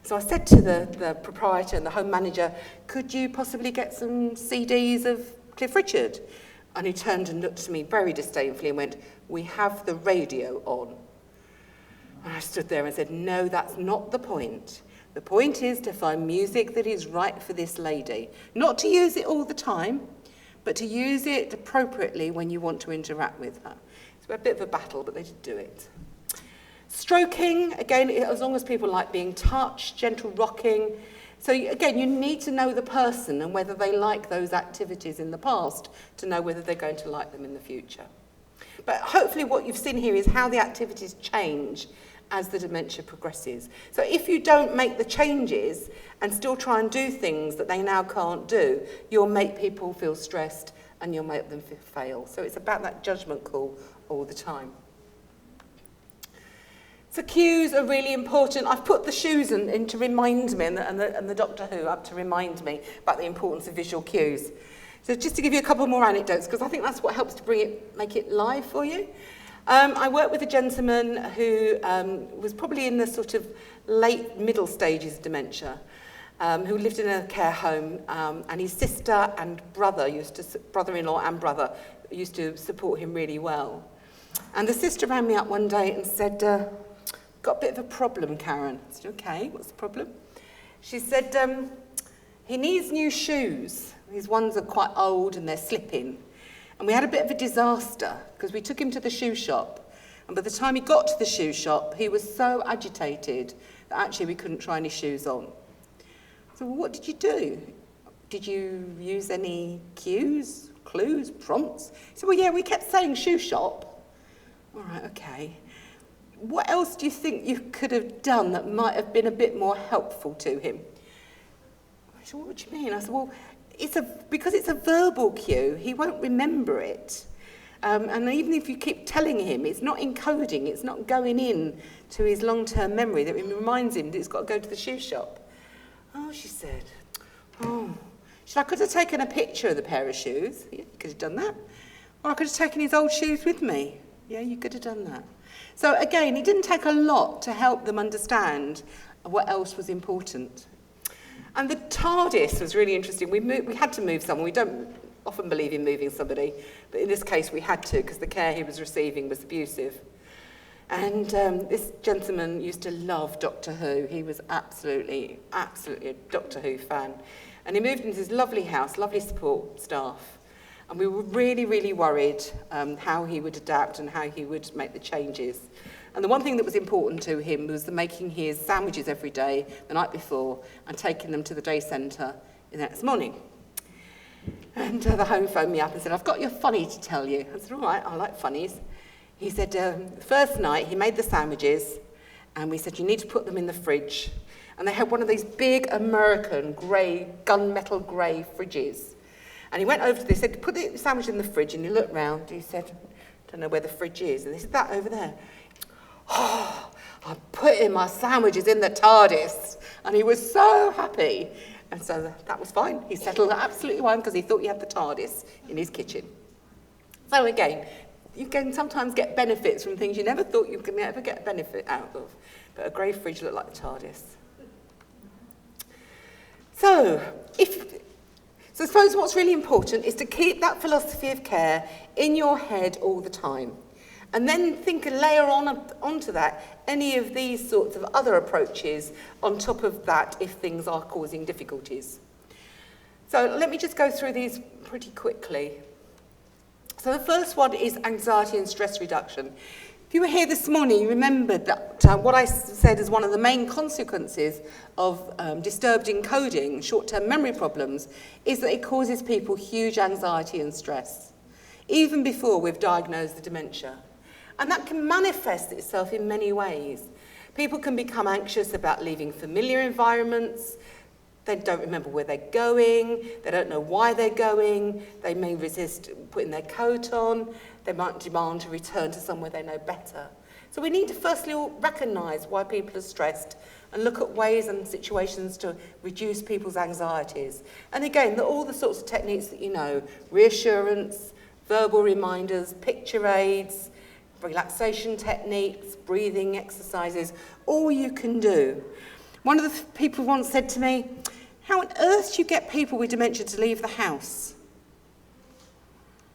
So I said to the proprietor and the home manager, could you possibly get some CDs of Cliff Richard? And he turned and looked at me very disdainfully and went, we have the radio on. And I stood there and said, no, that's not the point. The point is to find music that is right for this lady. Not to use it all the time, but to use it appropriately when you want to interact with her. It's a bit of a battle, but they did do it. Stroking, again, as long as people like being touched, gentle rocking. So again, you need to know the person and whether they like those activities in the past to know whether they're going to like them in the future. But hopefully what you've seen here is how the activities change as the dementia progresses. So if you don't make the changes and still try and do things that they now can't do, you'll make people feel stressed and you'll make them fail. So it's about that judgment call all the time. So cues are really important. I've put the shoes in to remind me, and the Doctor Who up to remind me about the importance of visual cues. So just to give you a couple more anecdotes, because I think that's what helps to make it live for you. I worked with a gentleman who was probably in the sort of late middle stages of dementia, who lived in a care home, and his sister and brother-in-law and brother used to support him really well. And the sister rang me up one day and said, got a bit of a problem, Karen. I said, okay, what's the problem? She said, he needs new shoes. His ones are quite old and they're slipping. And we had a bit of a disaster because we took him to the shoe shop. And by the time he got to the shoe shop, he was so agitated that actually we couldn't try any shoes on. So well, what did you do? Did you use any cues, clues, prompts? He said, well, yeah, we kept saying shoe shop. All right, okay. What else do you think you could have done that might have been a bit more helpful to him? I said, what do you mean? I said, well, because it's a verbal cue, he won't remember it. And even if you keep telling him, it's not encoding, it's not going in to his long-term memory that reminds him that he's got to go to the shoe shop. Oh, she said, oh. She said, I could have taken a picture of the pair of shoes. Yeah, you could have done that. Or I could have taken his old shoes with me. Yeah, you could have done that. So again, it didn't take a lot to help them understand what else was important. And the TARDIS was really interesting. We had to move someone. We don't often believe in moving somebody, but in this case we had to because the care he was receiving was abusive. And this gentleman used to love Doctor Who. He was absolutely a Doctor Who fan. And he moved into this lovely house, lovely support staff. And we were really, really worried how he would adapt and how he would make the changes. And the one thing that was important to him was making his sandwiches every day, the night before, and taking them to the day centre the next morning. And the home phoned me up and said, I've got your funny to tell you. I said, all right, I like funnies. He said, the first night he made the sandwiches, and we said, you need to put them in the fridge. And they had one of these big American grey, gunmetal grey fridges. And he went over to this, said, put the sandwich in the fridge, and he looked round, and he said, I don't know where the fridge is. And they said, that over there. Oh, I'm putting my sandwiches in the TARDIS. And he was so happy. And so that was fine. He settled absolutely fine because he thought he had the TARDIS in his kitchen. So again, you can sometimes get benefits from things you never thought you could ever get a benefit out of. But a grey fridge looked like the TARDIS. So So I suppose what's really important is to keep that philosophy of care in your head all the time. And then think and layer onto that any of these sorts of other approaches on top of that if things are causing difficulties. So let me just go through these pretty quickly. So the first one is anxiety and stress reduction. If you were here this morning, you remembered that what I said is one of the main consequences of disturbed encoding, short-term memory problems, is that it causes people huge anxiety and stress, even before we've diagnosed the dementia. And that can manifest itself in many ways. People can become anxious about leaving familiar environments. They don't remember where they're going. They don't know why they're going. They may resist putting their coat on. They might demand to return to somewhere they know better. So we need to firstly recognise why people are stressed and look at ways and situations to reduce people's anxieties. And again, all the sorts of techniques that you know, reassurance, verbal reminders, picture aids, relaxation techniques, breathing exercises, all you can do. One of the people once said to me, how on earth do you get people with dementia to leave the house?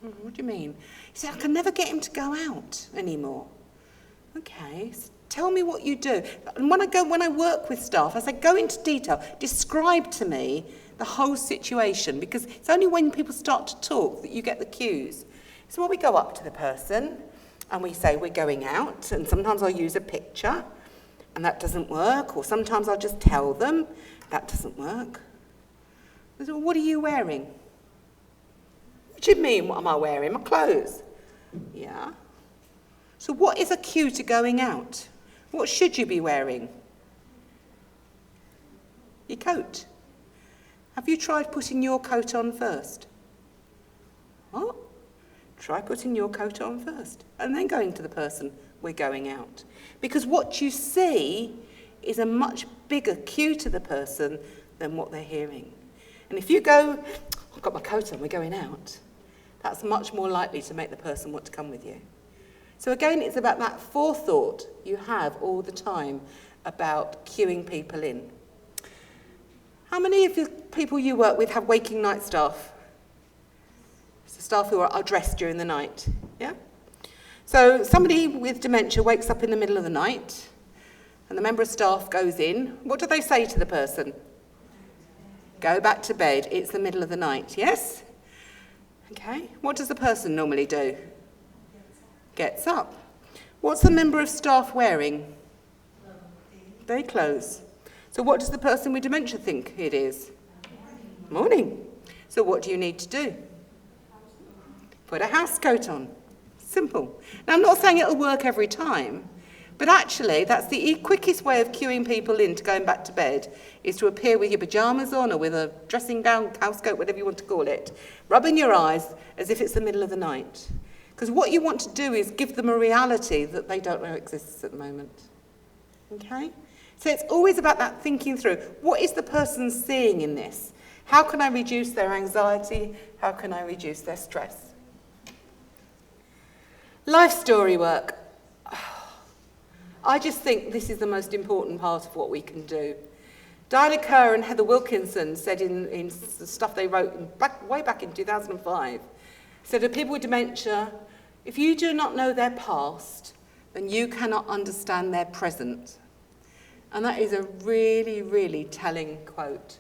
What do you mean? He said, I can never get him to go out anymore. Okay, so tell me what you do. And when I work with staff, I say, go into detail, describe to me the whole situation, because it's only when people start to talk that you get the cues. So when we go up to the person and we say we're going out, and sometimes I'll use a picture, and that doesn't work, or sometimes I'll just tell them, that doesn't work. I say, well, what are you wearing? What do you mean, what am I wearing? My clothes. Yeah. So what is a cue to going out? What should you be wearing? Your coat. Have you tried putting your coat on first? What? Try putting your coat on first, and then going to the person, we're going out. Because what you see is a much bigger cue to the person than what they're hearing. And if you go, I've got my coat on, we're going out, that's much more likely to make the person want to come with you. So again, it's about that forethought you have all the time about cueing people in. How many of the people you work with have waking night staff? So staff who are dressed during the night, yeah? So somebody with dementia wakes up in the middle of the night, and the member of staff goes in. What do they say to the person? Go back to bed, it's the middle of the night, yes? Okay, what does the person normally do? Gets up. What's the member of staff wearing? Their clothes. So what does the person with dementia think it is? Morning. So what do you need to do? Put a house coat on. Simple. Now, I'm not saying it'll work every time, but actually that's the quickest way of cueing people into going back to bed, is to appear with your pyjamas on or with a dressing gown, house coat, whatever you want to call it, rubbing your eyes as if it's the middle of the night. Because what you want to do is give them a reality that they don't know exists at the moment. Okay? So it's always about that thinking through. What is the person seeing in this? How can I reduce their anxiety? How can I reduce their stress? Life story work. I just think this is the most important part of what we can do. Diana Kerr and Heather Wilkinson said in the stuff they wrote way back in 2005, said that people with dementia, if you do not know their past, then you cannot understand their present. And that is a really, really telling quote.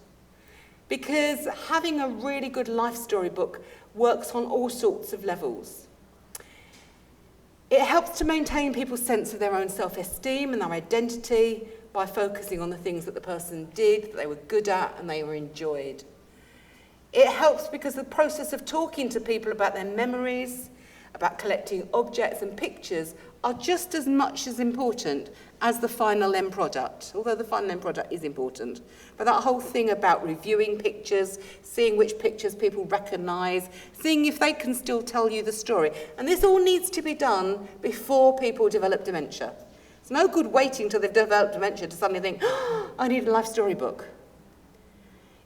Because having a really good life story book works on all sorts of levels. It helps to maintain people's sense of their own self-esteem and their identity by focusing on the things that the person did, that they were good at, and they were enjoyed. It helps because the process of talking to people about their memories, about collecting objects and pictures, are just as much as important as the final end product, although the final end product is important. But that whole thing about reviewing pictures, seeing which pictures people recognise, seeing if they can still tell you the story. And this all needs to be done before people develop dementia. It's no good waiting till they've developed dementia to suddenly think, oh, I need a life story book.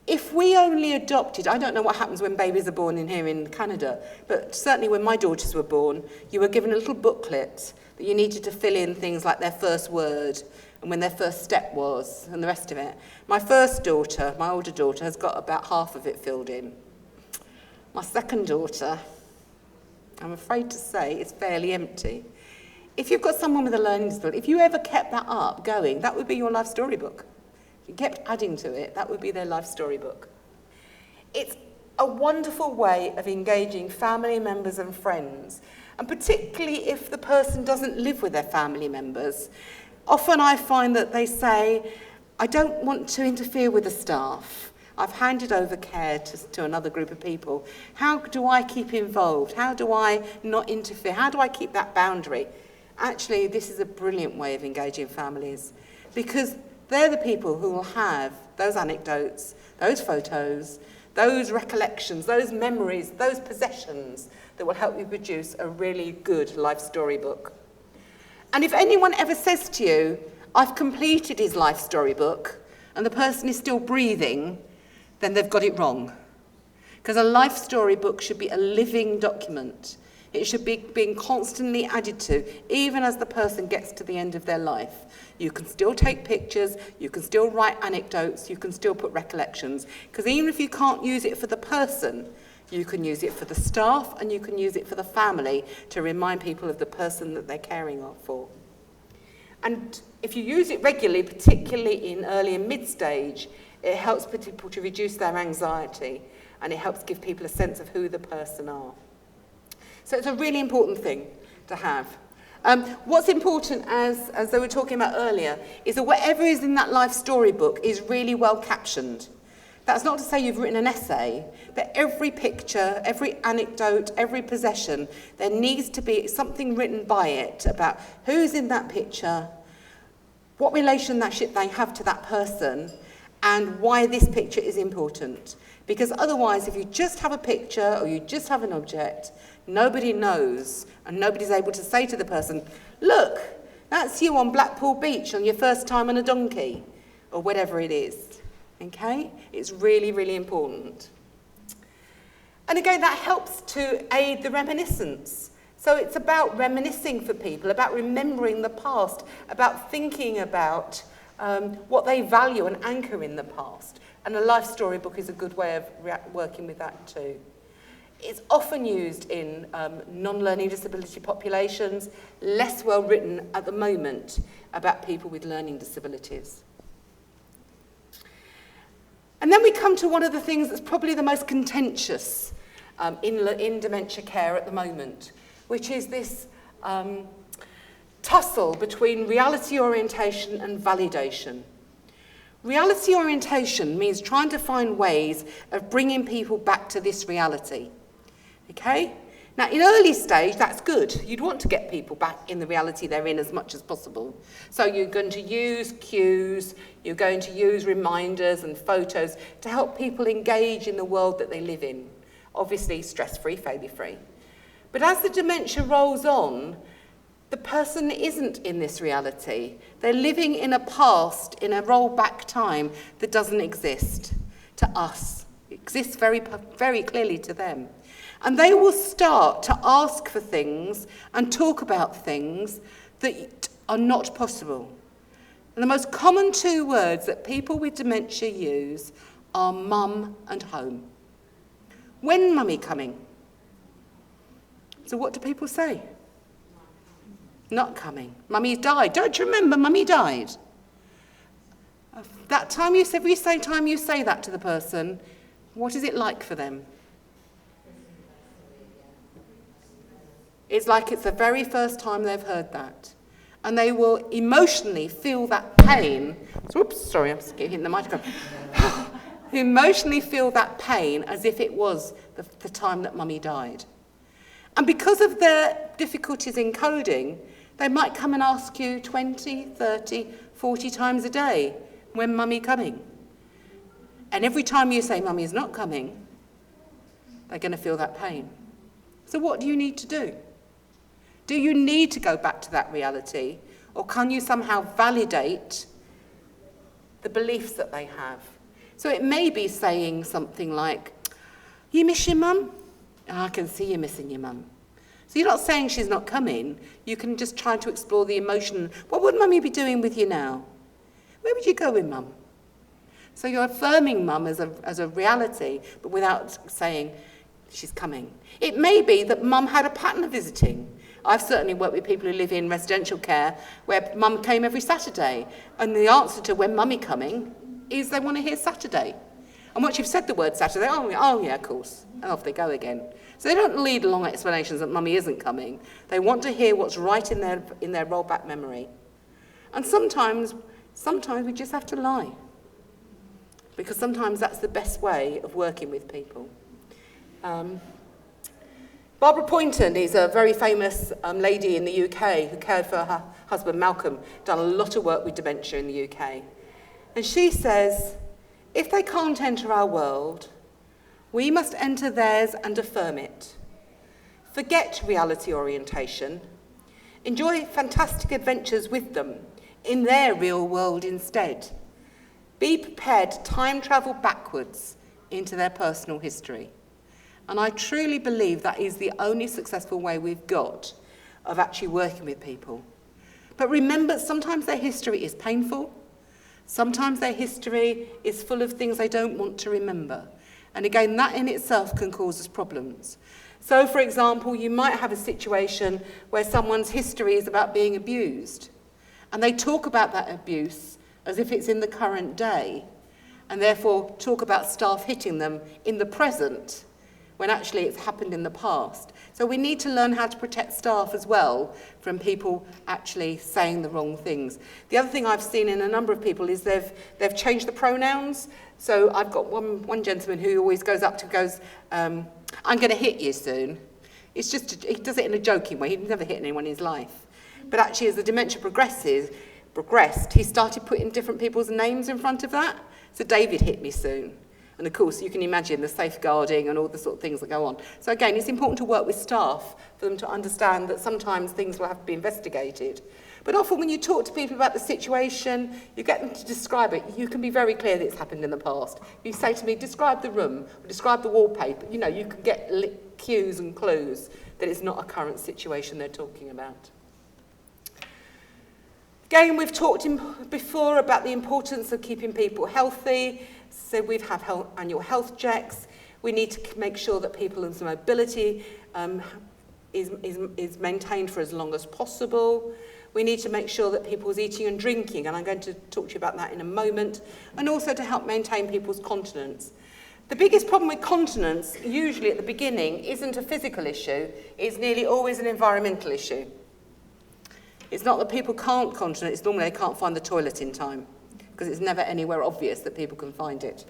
If we only adopted, I don't know what happens when babies are born in here in Canada, but certainly when my daughters were born, you were given a little booklet that you needed to fill in things like their first word and when their first step was and the rest of it. My first daughter, my older daughter, has got about half of it filled in. My second daughter, I'm afraid to say, is fairly empty. If you've got someone with a learning disability, if you ever kept that up going, that would be your life storybook. If you kept adding to it, that would be their life storybook. It's a wonderful way of engaging family members and friends, and particularly if the person doesn't live with their family members. Often I find that they say, I don't want to interfere with the staff. I've handed over care to another group of people. How do I keep involved? How do I not interfere? How do I keep that boundary? Actually, this is a brilliant way of engaging families, because they're the people who will have those anecdotes, those photos, those recollections, those memories, those possessions that will help you produce a really good life storybook. And if anyone ever says to you, I've completed his life storybook, and the person is still breathing, then they've got it wrong. Because a life storybook should be a living document. It should be being constantly added to, even as the person gets to the end of their life. You can still take pictures, you can still write anecdotes, you can still put recollections. Because even if you can't use it for the person, you can use it for the staff and you can use it for the family to remind people of the person that they're caring for. And if you use it regularly, particularly in early and mid-stage, it helps people to reduce their anxiety, and it helps give people a sense of who the person are. So it's a really important thing to have. What's important, as they were talking about earlier, is that whatever is in that life storybook is really well captioned. That's not to say you've written an essay, but every picture, every anecdote, every possession, there needs to be something written by it about who's in that picture, what relationship they have to that person, and why this picture is important. Because otherwise, if you just have a picture or you just have an object, nobody knows, and nobody's able to say to the person, look, that's you on Blackpool Beach on your first time on a donkey, or whatever it is. Okay? It's really, really important. And again, that helps to aid the reminiscence. So it's about reminiscing for people, about remembering the past, about thinking about what they value and anchor in the past. And a life storybook is a good way of working with that too. It's often used in non-learning disability populations, less well written at the moment about people with learning disabilities. And then we come to one of the things that's probably the most contentious in dementia care at the moment, which is this tussle between reality orientation and validation. Reality orientation means trying to find ways of bringing people back to this reality. Okay? Now, in early stage, that's good. You'd want to get people back in the reality they're in as much as possible. So you're going to use cues, you're going to use reminders and photos to help people engage in the world that they live in. Obviously, stress-free, failure-free. But as the dementia rolls on, the person isn't in this reality. They're living in a past, in a rollback time that doesn't exist to us. It exists very, very clearly to them. And they will start to ask for things and talk about things that are not possible. And the most common two words that people with dementia use are mum and home. When mummy coming? So what do people say? Not coming. Mummy died. Don't you remember mummy died? That time you say, every time you say that to the person, what is it like for them? It's like it's the very first time they've heard that. And they will emotionally feel that pain. Oops, sorry, I'm just hitting the microphone. Emotionally feel that pain as if it was the time that mummy died. And because of their difficulties in coding, they might come and ask you 20, 30, 40 times a day, when mummy coming? And every time you say mummy is not coming, they're going to feel that pain. So what do you need to do? Do you need to go back to that reality, or can you somehow validate the beliefs that they have? So it may be saying something like, you miss your mum? Oh, I can see you missing your mum. So you're not saying she's not coming, you can just try to explore the emotion. What would mummy be doing with you now? Where would you go with mum? So you're affirming mum as a reality, but without saying, she's coming. It may be that mum had a pattern of visiting. I've certainly worked with people who live in residential care where mum came every Saturday, and the answer to when mummy coming is they want to hear Saturday. And once you've said the word Saturday, oh yeah, of course, and off they go again. So they don't lead long explanations that mummy isn't coming. They want to hear what's right in their rollback memory. And sometimes we just have to lie, because sometimes that's the best way of working with people. Barbara Poynton is a very famous lady in the UK who cared for her husband Malcolm, done a lot of work with dementia in the UK. And she says, if they can't enter our world, we must enter theirs and affirm it. Forget reality orientation. Enjoy fantastic adventures with them in their real world instead. Be prepared to time travel backwards into their personal history. And I truly believe that is the only successful way we've got of actually working with people. But remember, sometimes their history is painful. Sometimes their history is full of things they don't want to remember. And again, that in itself can cause us problems. So, for example, you might have a situation where someone's history is about being abused. And they talk about that abuse as if it's in the current day. And therefore talk about staff hitting them in the present, when actually it's happened in the past. So we need to learn how to protect staff as well from people actually saying the wrong things. The other thing I've seen in a number of people is they've changed the pronouns. So I've got one gentleman who always goes up to I'm going to hit you soon. It's just, he does it in a joking way. He's never hit anyone in his life. But actually as the dementia progressed, he started putting different people's names in front of that. So David hit me soon. And of course, you can imagine the safeguarding and all the sort of things that go on. So again, it's important to work with staff for them to understand that sometimes things will have to be investigated. But often when you talk to people about the situation, you get them to describe it. You can be very clear that it's happened in the past. If you say to me, describe the room, or describe the wallpaper, you can get cues and clues that it's not a current situation they're talking about. Again, we've talked before about the importance of keeping people healthy. So we have annual health checks. We need to make sure that people's mobility is maintained for as long as possible. We need to make sure that people's eating and drinking, and I'm going to talk to you about that in a moment, and also to help maintain people's continence. The biggest problem with continence, usually at the beginning, isn't a physical issue. It's nearly always an environmental issue. It's not that people can't continent, it's normally they can't find the toilet in time, because it's never anywhere obvious that people can find it.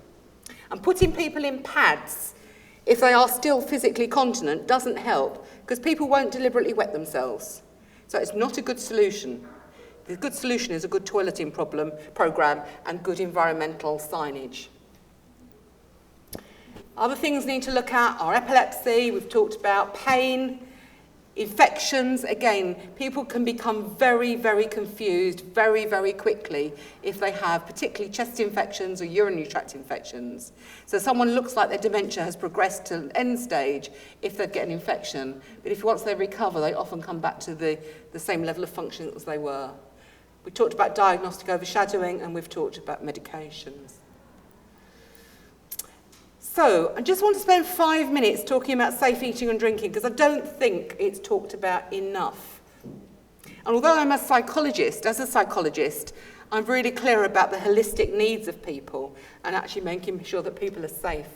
And putting people in pads, if they are still physically continent, doesn't help, because people won't deliberately wet themselves. So it's not a good solution. The good solution is a good toileting program and good environmental signage. Other things we need to look at are epilepsy, we've talked about pain, infections. Again, people can become very, very confused very, very quickly if they have particularly chest infections or urinary tract infections. So someone looks like their dementia has progressed to an end stage if they get an infection, but once they recover, they often come back to the same level of function as they were. We talked about diagnostic overshadowing, and we've talked about medications. So, I just want to spend 5 minutes talking about safe eating and drinking, because I don't think it's talked about enough. And although I'm a psychologist, I'm really clear about the holistic needs of people and actually making sure that people are safe.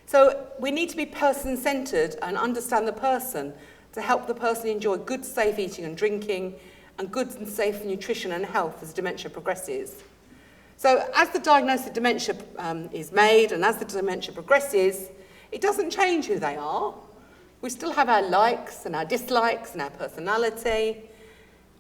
So, we need to be person-centered and understand the person to help the person enjoy good, safe eating and drinking and good and safe nutrition and health as dementia progresses. So as the diagnosis of dementia is made and as the dementia progresses, it doesn't change who they are. We still have our likes and our dislikes and our personality.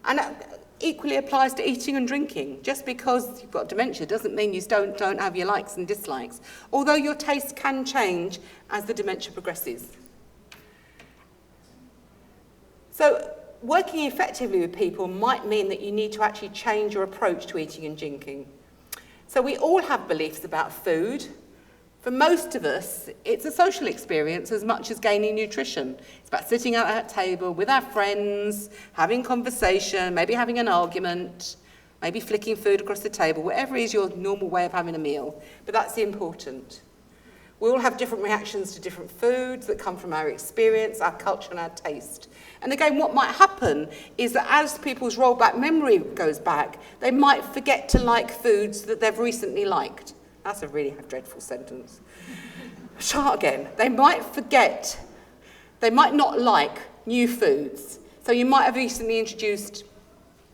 And that equally applies to eating and drinking. Just because you've got dementia doesn't mean you don't have your likes and dislikes, although your tastes can change as the dementia progresses. So working effectively with people might mean that you need to actually change your approach to eating and drinking. So we all have beliefs about food. For most of us, it's a social experience as much as gaining nutrition. It's about sitting at that table with our friends, having conversation, maybe having an argument, maybe flicking food across the table, whatever is your normal way of having a meal. But that's important. We all have different reactions to different foods that come from our experience, our culture and our taste. And again, what might happen is that as people's rollback memory goes back, they might forget to like foods that they've recently liked. That's a really dreadful sentence. Start again. They might not like new foods. So you might have recently introduced,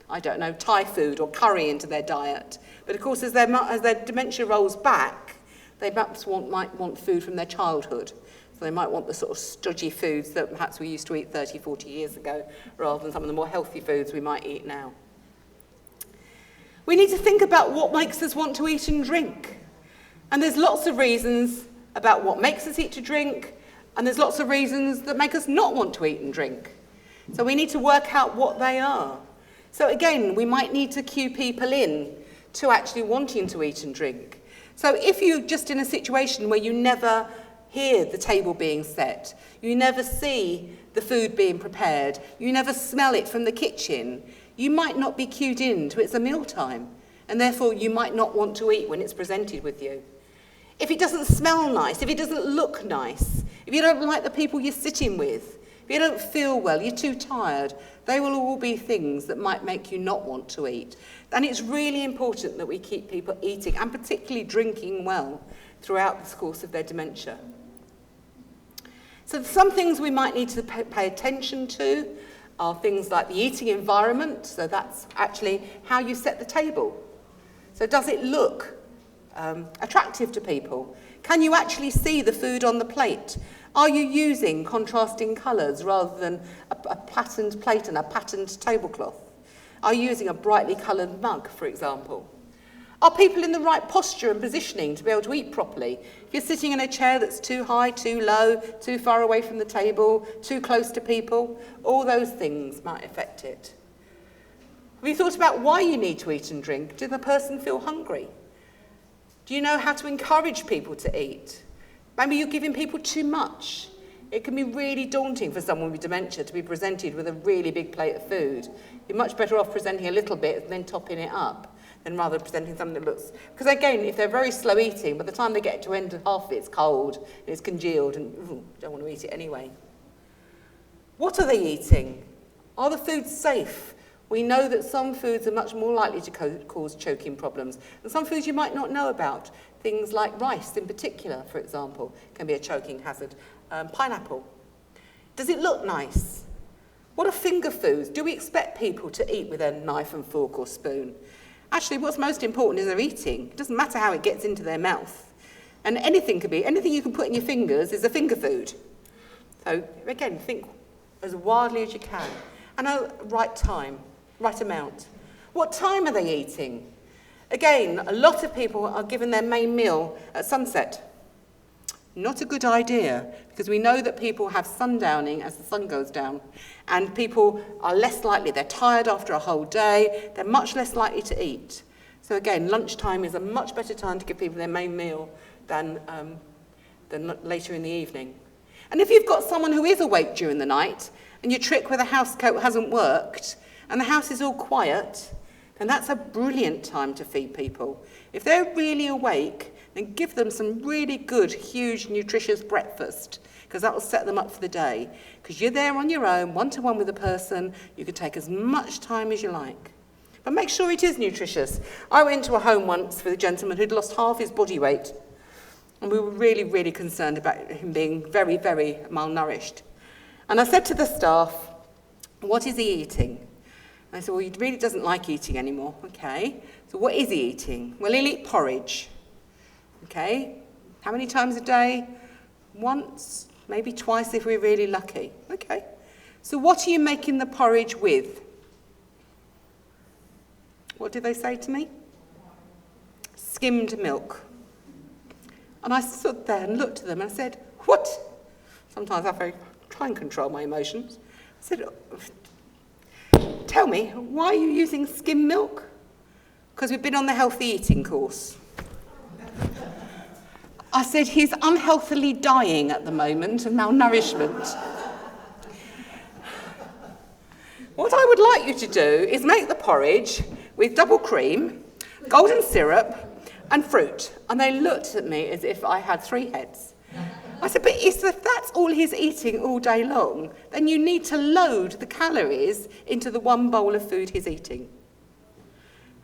I don't know, Thai food or curry into their diet. But of course, as their dementia rolls back, they perhaps might want food from their childhood. So they might want the sort of stodgy foods that perhaps we used to eat 30, 40 years ago, rather than some of the more healthy foods we might eat now. We need to think about what makes us want to eat and drink. And there's lots of reasons about what makes us eat to drink, and there's lots of reasons that make us not want to eat and drink. So we need to work out what they are. So again, we might need to cue people in to actually wanting to eat and drink. So if you're just in a situation where you never hear the table being set, you never see the food being prepared, you never smell it from the kitchen, you might not be cued in to it's a mealtime, and therefore you might not want to eat when it's presented with you. If it doesn't smell nice, if it doesn't look nice, if you don't like the people you're sitting with, if you don't feel well, you're too tired, they will all be things that might make you not want to eat. And it's really important that we keep people eating, and particularly drinking well, throughout the course of their dementia. So some things we might need to pay attention to are things like the eating environment. So that's actually how you set the table. So does it look attractive to people? Can you actually see the food on the plate? Are you using contrasting colours rather than a patterned plate and a patterned tablecloth? Are you using a brightly coloured mug, for example? Are people in the right posture and positioning to be able to eat properly? If you're sitting in a chair that's too high, too low, too far away from the table, too close to people, all those things might affect it. Have you thought about why you need to eat and drink? Does the person feel hungry? Do you know how to encourage people to eat? Maybe you're giving people too much. It can be really daunting for someone with dementia to be presented with a really big plate of food. You're much better off presenting a little bit and then topping it up, than rather presenting something that looks... Because again, if they're very slow eating, by the time they get to end of half of it, it's cold, and it's congealed, and don't want to eat it anyway. What are they eating? Are the foods safe? We know that some foods are much more likely to cause choking problems, and some foods you might not know about. Things like rice in particular, for example, can be a choking hazard. Pineapple. Does it look nice? What are finger foods? Do we expect people to eat with a knife and fork or spoon? Actually, what's most important is their eating. It doesn't matter how it gets into their mouth. And anything you can put in your fingers is a finger food. So again, think as widely as you can. And a right time, right amount. What time are they eating? Again, a lot of people are given their main meal at sunset. Not a good idea, because we know that people have sundowning as the sun goes down, and people are less likely, they're tired after a whole day, they're much less likely to eat. So again, lunchtime is a much better time to give people their main meal than later in the evening. And if you've got someone who is awake during the night, and your trick with a house coat hasn't worked, and the house is all quiet, then that's a brilliant time to feed people. If they're really awake, then give them some really good, huge, nutritious breakfast, because that will set them up for the day. Because you're there on your own, one-to-one with a person, you can take as much time as you like. But make sure it is nutritious. I went to a home once with a gentleman who'd lost half his body weight, and we were really, really concerned about him being very, very malnourished. And I said to the staff, "What is he eating?" And I said, "Well, he really doesn't like eating anymore." "Okay, so what is he eating?" "Well, he'll eat porridge." "Okay, how many times a day?" "Once, maybe twice if we're really lucky." "Okay, so what are you making the porridge with?" What did they say to me? "Skimmed milk." And I stood there and looked at them and I said, "What?" Sometimes I try and control my emotions. I said, "Tell me, why are you using skim milk?" "Because we've been on the healthy eating course." I said, "He's unhealthily dying at the moment of malnourishment." What I would like you to do is make the porridge with double cream, golden syrup, and fruit. And they looked at me as if I had 3 heads. I said, but if that's all he's eating all day long, then you need to load the calories into the one bowl of food he's eating.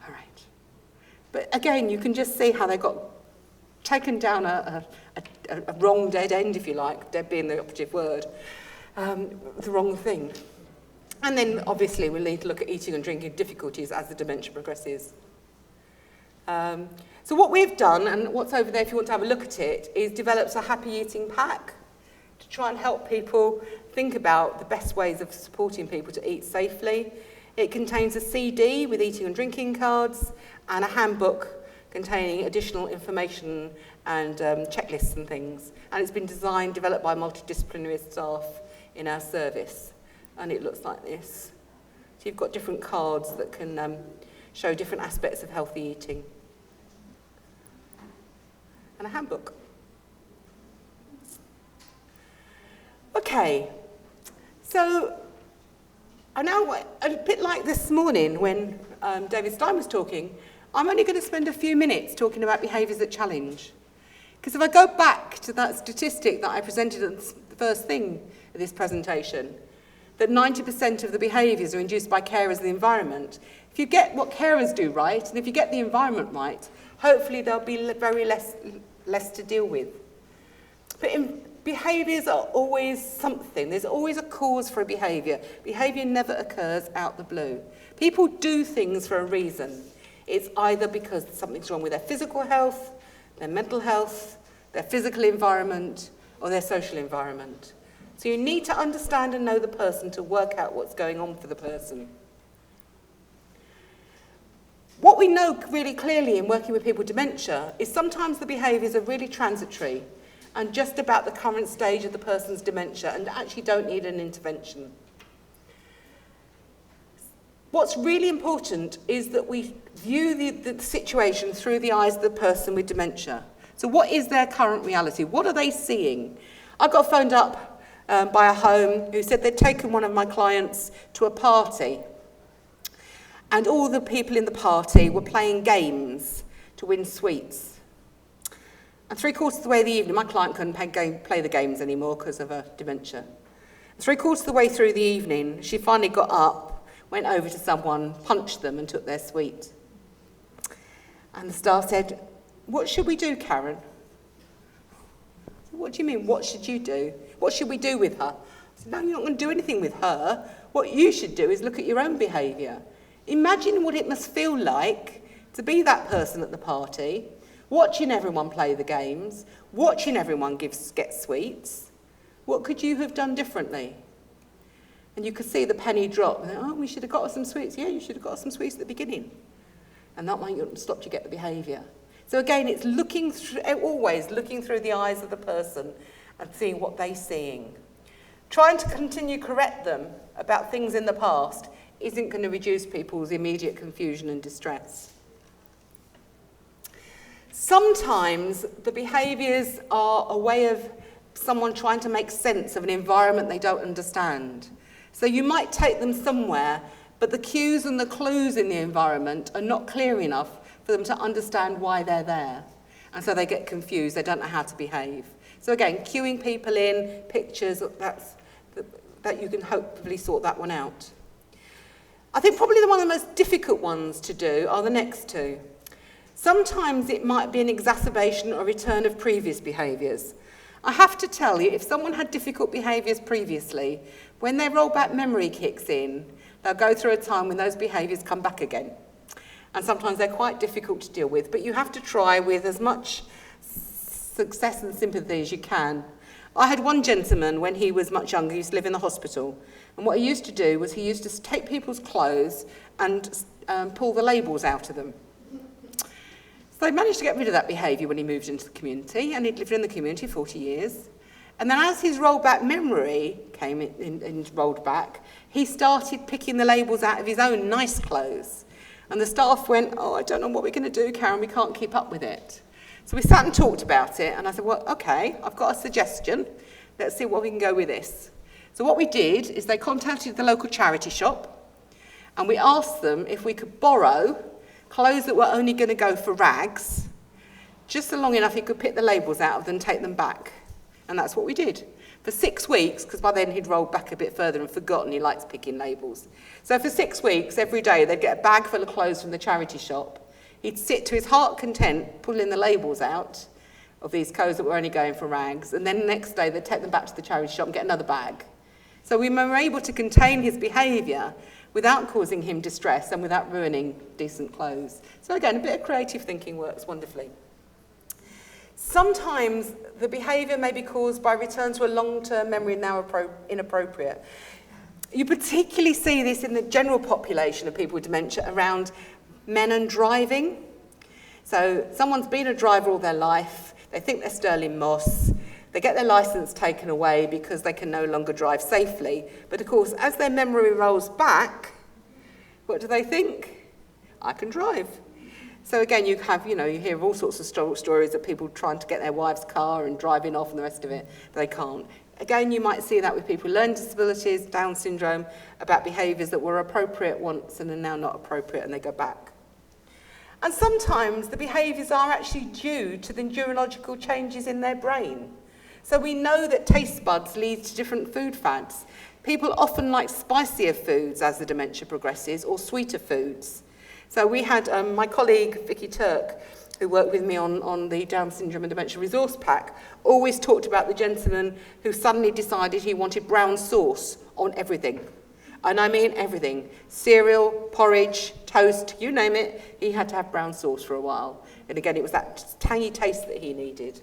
All right. But again, you can just see how they got taken down a wrong dead end, if you like, dead being the operative word, the wrong thing. And then, obviously, we'll need to look at eating and drinking difficulties as the dementia progresses. So what we've done, and what's over there if you want to have a look at it, is developed a happy eating pack to try and help people think about the best ways of supporting people to eat safely. It contains a CD with eating and drinking cards and a handbook containing additional information and checklists and things. And it's been developed by multidisciplinary staff in our service. And it looks like this. So you've got different cards that can show different aspects of healthy eating. And a handbook. Okay, so I know a bit like this morning when David Stein was talking, I'm only going to spend a few minutes talking about behaviours that challenge. Because if I go back to that statistic that I presented at the first thing of this presentation, that 90% of the behaviours are induced by carers and the environment, if you get what carers do right, and if you get the environment right, hopefully there'll be very less to deal with. But behaviours are always something. There's always a cause for a behaviour. Behaviour never occurs out the blue. People do things for a reason. It's either because something's wrong with their physical health, their mental health, their physical environment, or their social environment. So you need to understand and know the person to work out what's going on for the person. What we know really clearly in working with people with dementia is sometimes the behaviours are really transitory and just about the current stage of the person's dementia and actually don't need an intervention. What's really important is that we view the situation through the eyes of the person with dementia. So what is their current reality? What are they seeing? I got phoned up by a home who said they'd taken one of my clients to a party and all the people in the party were playing games to win sweets. And 3/4 of the way of the evening, my client couldn't play the games anymore because of her dementia. 3/4 of the way through the evening, she finally got up, went over to someone, punched them and took their sweet. And the staff said, "What should we do, Karen?" I said, "What do you mean, what should you do? What should we do with her?" I said, "No, you're not going to do anything with her. What you should do is look at your own behaviour. Imagine what it must feel like to be that person at the party, watching everyone play the games, watching everyone get sweets. What could you have done differently?" And you could see the penny drop. And, "Oh, we should have got her some sweets." "Yeah, you should have got her some sweets at the beginning." And that might have stopped you get the behaviour. So again, it's always looking through the eyes of the person and seeing what they're seeing. Trying to continue to correct them about things in the past isn't going to reduce people's immediate confusion and distress. Sometimes the behaviours are a way of someone trying to make sense of an environment they don't understand. So you might take them somewhere, but the cues and the clues in the environment are not clear enough for them to understand why they're there. And so they get confused, they don't know how to behave. So again, cueing people in, pictures, that you can hopefully sort that one out. I think probably one of the most difficult ones to do are the next two. Sometimes it might be an exacerbation or return of previous behaviours. I have to tell you, if someone had difficult behaviours previously, when their rollback memory kicks in, they'll go through a time when those behaviours come back again. And sometimes they're quite difficult to deal with, but you have to try with as much success and sympathy as you can. I had one gentleman when he was much younger, he used to live in the hospital, and what he used to do was he used to take people's clothes and pull the labels out of them. So he managed to get rid of that behaviour when he moved into the community, and he'd lived in the community 40 years. And then as his rollback memory came in and rolled back, he started picking the labels out of his own nice clothes. And the staff went, "Oh, I don't know what we're going to do, Karen, we can't keep up with it." So we sat and talked about it, and I said, "Well, okay, I've got a suggestion. Let's see what we can go with this." So what we did is they contacted the local charity shop, and we asked them if we could borrow clothes that were only going to go for rags, just so long enough he could pick the labels out of them and take them back. And that's what we did. For 6 weeks, because by then he'd rolled back a bit further and forgotten he likes picking labels. So for 6 weeks, every day, they'd get a bag full of clothes from the charity shop. He'd sit to his heart content, pulling the labels out of these clothes that were only going for rags, and then the next day they'd take them back to the charity shop and get another bag. So we were able to contain his behaviour without causing him distress and without ruining decent clothes. So again, a bit of creative thinking works wonderfully. Sometimes the behaviour may be caused by return to a long-term memory now inappropriate. You particularly see this in the general population of people with dementia around men and driving. So someone's been a driver all their life, they think they're Sterling Moss, they get their licence taken away because they can no longer drive safely. But of course, as their memory rolls back, what do they think? I can drive. So again, you hear all sorts of stories of people trying to get their wife's car and driving off and the rest of it, but they can't. Again, you might see that with people with learning disabilities, Down syndrome, about behaviours that were appropriate once and are now not appropriate, and they go back. And sometimes the behaviours are actually due to the neurological changes in their brain. So we know that taste buds lead to different food fads. People often like spicier foods as the dementia progresses, or sweeter foods. So we had my colleague, Vicky Turk, who worked with me on the Down syndrome and dementia resource pack, always talked about the gentleman who suddenly decided he wanted brown sauce on everything. And I mean everything. Cereal, porridge, toast, you name it, he had to have brown sauce for a while. And again, it was that tangy taste that he needed.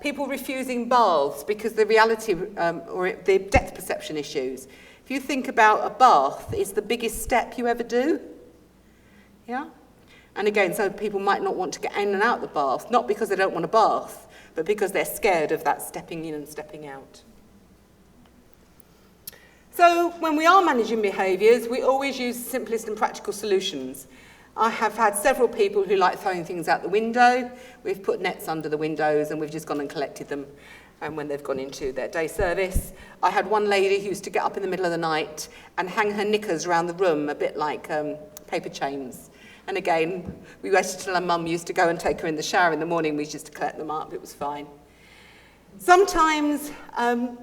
People refusing baths because the reality or the depth perception issues. If you think about a bath, it's the biggest step you ever do. Yeah? And again, so people might not want to get in and out of the bath, not because they don't want a bath, but because they're scared of that stepping in and stepping out. So when we are managing behaviours, we always use simplest and practical solutions. I have had several people who like throwing things out the window. We've put nets under the windows and we've just gone and collected them when they've gone into their day service. I had one lady who used to get up in the middle of the night and hang her knickers around the room, a bit like paper chains. And again, we waited till her mum used to go and take her in the shower in the morning. We used to collect them up. It was fine. Sometimes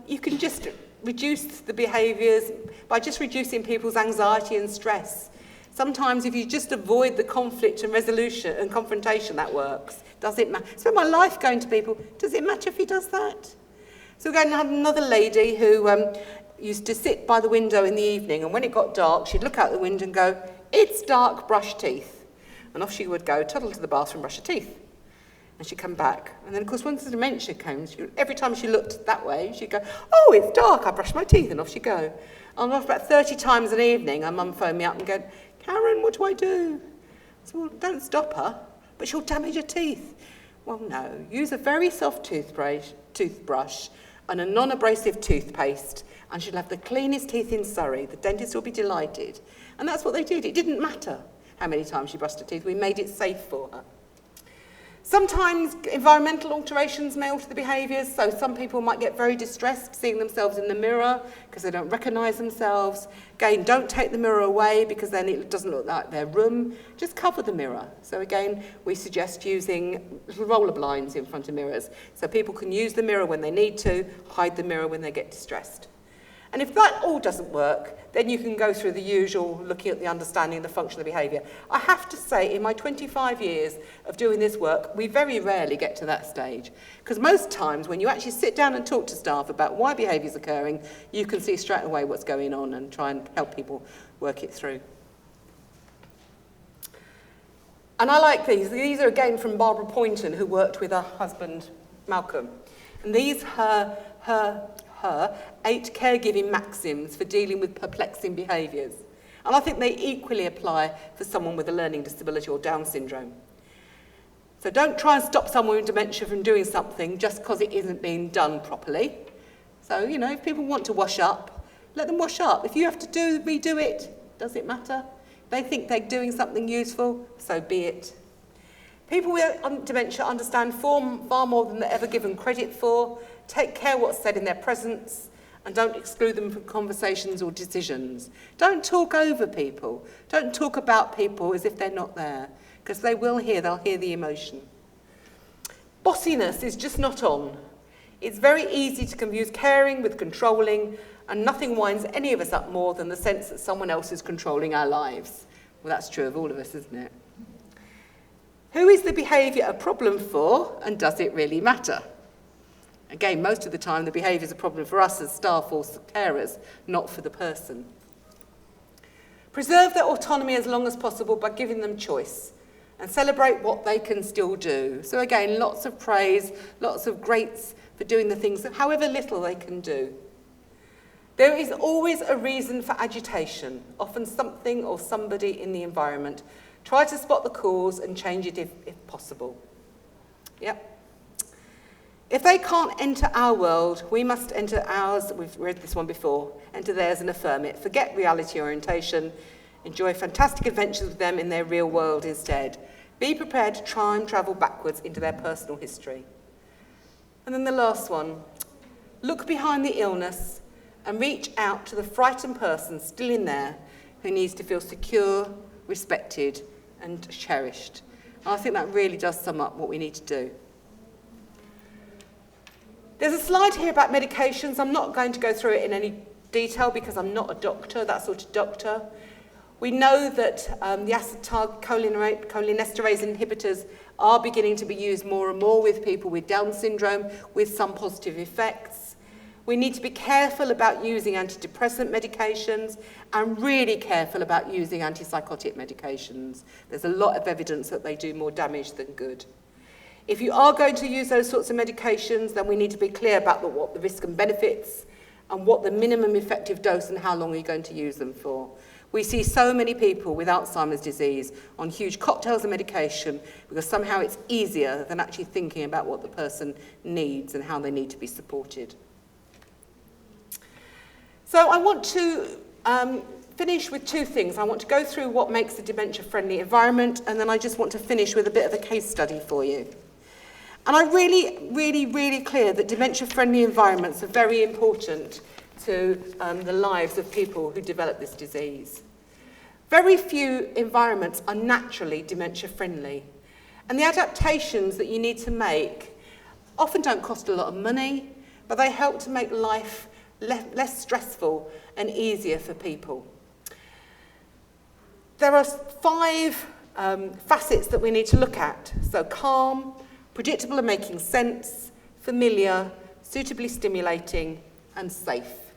you can just reduce the behaviours by just reducing people's anxiety and stress. Sometimes if you just avoid the conflict and resolution and confrontation, that works. Does it matter? Spend my life going to people, does it matter if he does that? So again, I had another lady who used to sit by the window in the evening, and when it got dark, she'd look out the window and go, "It's dark, brush teeth." And off she would go, toddle to the bathroom, brush her teeth. And she'd come back. And then, of course, once the dementia came, every time she looked that way, she'd go, "Oh, it's dark, I brushed my teeth," and off she'd go. And after about 30 times an evening, her mum phoned me up and go, "Karen, what do I do?" I said, "Well, don't stop her, but she'll damage her teeth." Well, no, use a very soft toothbrush and a non-abrasive toothpaste, and she'll have the cleanest teeth in Surrey. The dentist will be delighted. And that's what they did. It didn't matter how many times she brushed her teeth. We made it safe for her. Sometimes environmental alterations may alter the behaviours, so some people might get very distressed seeing themselves in the mirror because they don't recognise themselves. Again, don't take the mirror away because then it doesn't look like their room. Just cover the mirror. So again, we suggest using little roller blinds in front of mirrors so people can use the mirror when they need to, hide the mirror when they get distressed. And if that all doesn't work, then you can go through the usual looking at the understanding, the function of the behaviour. I have to say, in my 25 years of doing this work, we very rarely get to that stage. Because most times, when you actually sit down and talk to staff about why behaviour is occurring, you can see straight away what's going on and try and help people work it through. And I like these. These are again from Barbara Poynton, who worked with her husband, Malcolm. And these her 8 caregiving maxims for dealing with perplexing behaviours. And I think they equally apply for someone with a learning disability or Down syndrome. So don't try and stop someone with dementia from doing something just because it isn't being done properly. So, if people want to wash up, let them wash up. If you have to redo it, does it matter? They think they're doing something useful, so be it. People with dementia understand far more than they're ever given credit for. Take care what's said in their presence, and don't exclude them from conversations or decisions. Don't talk over people. Don't talk about people as if they're not there, because they'll hear the emotion. Bossiness is just not on. It's very easy to confuse caring with controlling, and nothing winds any of us up more than the sense that someone else is controlling our lives. Well, that's true of all of us, isn't it? Who is the behaviour a problem for, and does it really matter? Again, most of the time the behaviour is a problem for us as staff or carers, not for the person. Preserve their autonomy as long as possible by giving them choice, and celebrate what they can still do. So again, lots of praise, lots of greats for doing the things, however little they can do. There is always a reason for agitation, often something or somebody in the environment. Try to spot the cause and change it if possible. Yep. If they can't enter our world, we must enter ours. We've read this one before. Enter theirs and affirm it. Forget reality orientation. Enjoy fantastic adventures with them in their real world instead. Be prepared to time travel backwards into their personal history. And then the last one. Look behind the illness and reach out to the frightened person still in there who needs to feel secure, respected, and cherished. And I think that really does sum up what we need to do. There's a slide here about medications. I'm not going to go through it in any detail because I'm not a doctor, that sort of doctor. We know that the acetylcholinesterase inhibitors are beginning to be used more and more with people with Down syndrome, with some positive effects. We need to be careful about using antidepressant medications and really careful about using antipsychotic medications. There's a lot of evidence that they do more damage than good. If you are going to use those sorts of medications, then we need to be clear about what the risk and benefits and what the minimum effective dose and how long you're going to use them for. We see so many people with Alzheimer's disease on huge cocktails of medication because somehow it's easier than actually thinking about what the person needs and how they need to be supported. So I want to finish with two things. I want to go through what makes a dementia-friendly environment, and then I just want to finish with a bit of a case study for you. And I'm really clear that dementia-friendly environments are very important to the lives of people who develop this disease. Very few environments are naturally dementia-friendly, and the adaptations that you need to make often don't cost a lot of money, but they help to make life less stressful and easier for people. There are 5 facets that we need to look at. So calm, predictable and making sense, familiar, suitably stimulating, and safe.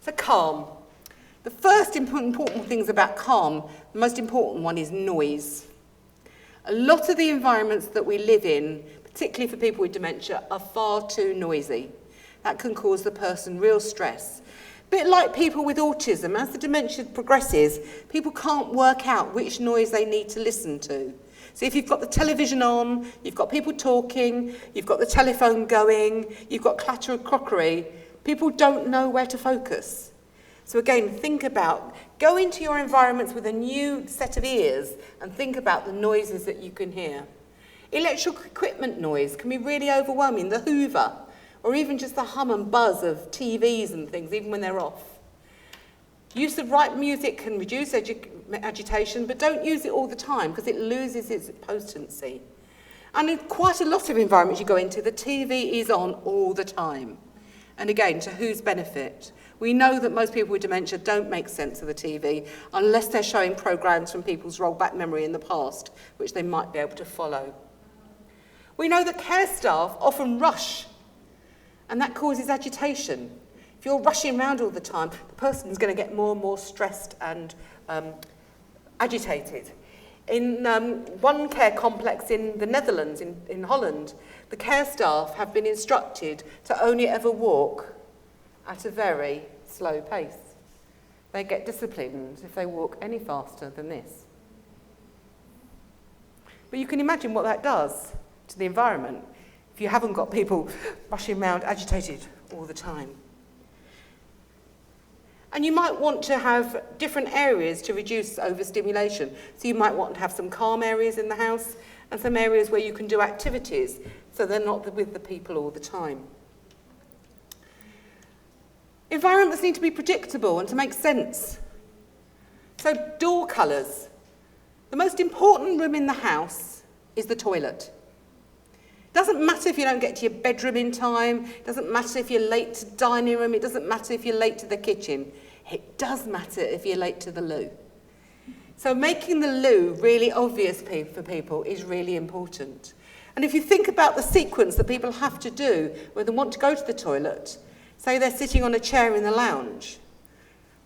So calm. The first important things about calm, the most important one is noise. A lot of the environments that we live in, particularly for people with dementia, are far too noisy. That can cause the person real stress. A bit like people with autism, as the dementia progresses, people can't work out which noise they need to listen to. So if you've got the television on, you've got people talking, you've got the telephone going, you've got clatter of crockery, people don't know where to focus. So again, think about, go into your environments with a new set of ears and think about the noises that you can hear. Electrical equipment noise can be really overwhelming, the Hoover, or even just the hum and buzz of TVs and things, even when they're off. Use of right music can reduce agitation, but don't use it all the time because it loses its potency. And in quite a lot of environments you go into, the TV is on all the time. And again, to whose benefit? We know that most people with dementia don't make sense of the TV unless they're showing programs from people's rollback memory in the past, which they might be able to follow. We know that care staff often rush, and that causes agitation. If you're rushing around all the time, the person's going to get more and more stressed and agitated. In one care complex in the Netherlands, in Holland, the care staff have been instructed to only ever walk at a very slow pace. They get disciplined if they walk any faster than this. But you can imagine what that does to the environment if you haven't got people rushing around agitated all the time. And you might want to have different areas to reduce overstimulation. So you might want to have some calm areas in the house and some areas where you can do activities so they're not with the people all the time. Environments need to be predictable and to make sense. So door colours. The most important room in the house is the toilet. Doesn't matter if you don't get to your bedroom in time. It doesn't matter if you're late to dining room. It doesn't matter if you're late to the kitchen. It does matter if you're late to the loo. So making the loo really obvious for people is really important. And if you think about the sequence that people have to do when they want to go to the toilet, say they're sitting on a chair in the lounge,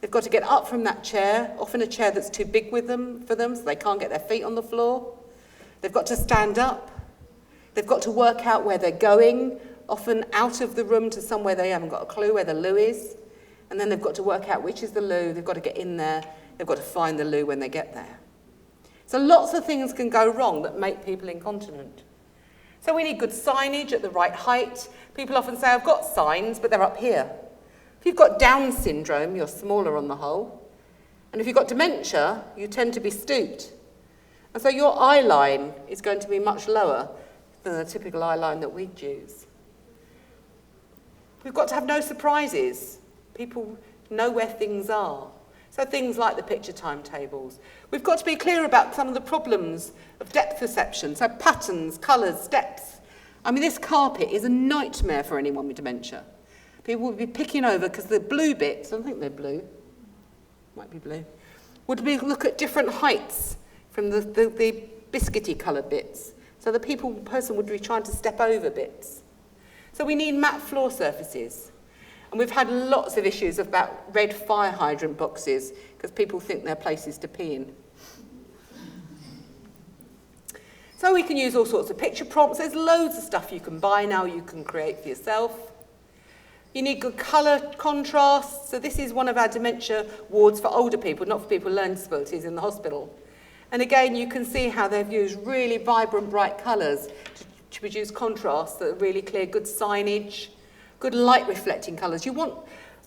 they've got to get up from that chair, often a chair that's too big for them, so they can't get their feet on the floor. They've got to stand up. They've got to work out where they're going, often out of the room to somewhere they haven't got a clue where the loo is. And then they've got to work out which is the loo. They've got to get in there. They've got to find the loo when they get there. So lots of things can go wrong that make people incontinent. So we need good signage at the right height. People often say, I've got signs, but they're up here. If you've got Down syndrome, you're smaller on the whole. And if you've got dementia, you tend to be stooped. And so your eye line is going to be much lower than the typical eye line that we'd use. We've got to have no surprises. People know where things are. So things like the picture timetables. We've got to be clear about some of the problems of depth perception, so patterns, colours, steps. I mean, this carpet is a nightmare for anyone with dementia. People would be picking over because the blue bits, I think they're blue, might be blue, would be look at different heights from the biscuity coloured bits. So the person would be trying to step over bits. So we need matte floor surfaces. And we've had lots of issues about red fire hydrant boxes because people think they're places to pee in. So we can use all sorts of picture prompts. There's loads of stuff you can buy now, you can create for yourself. You need good colour contrast. So this is one of our dementia wards for older people, not for people with learning disabilities in the hospital. And again, you can see how they've used really vibrant, bright colours to produce contrasts that are really clear, good signage, good light reflecting colours. You want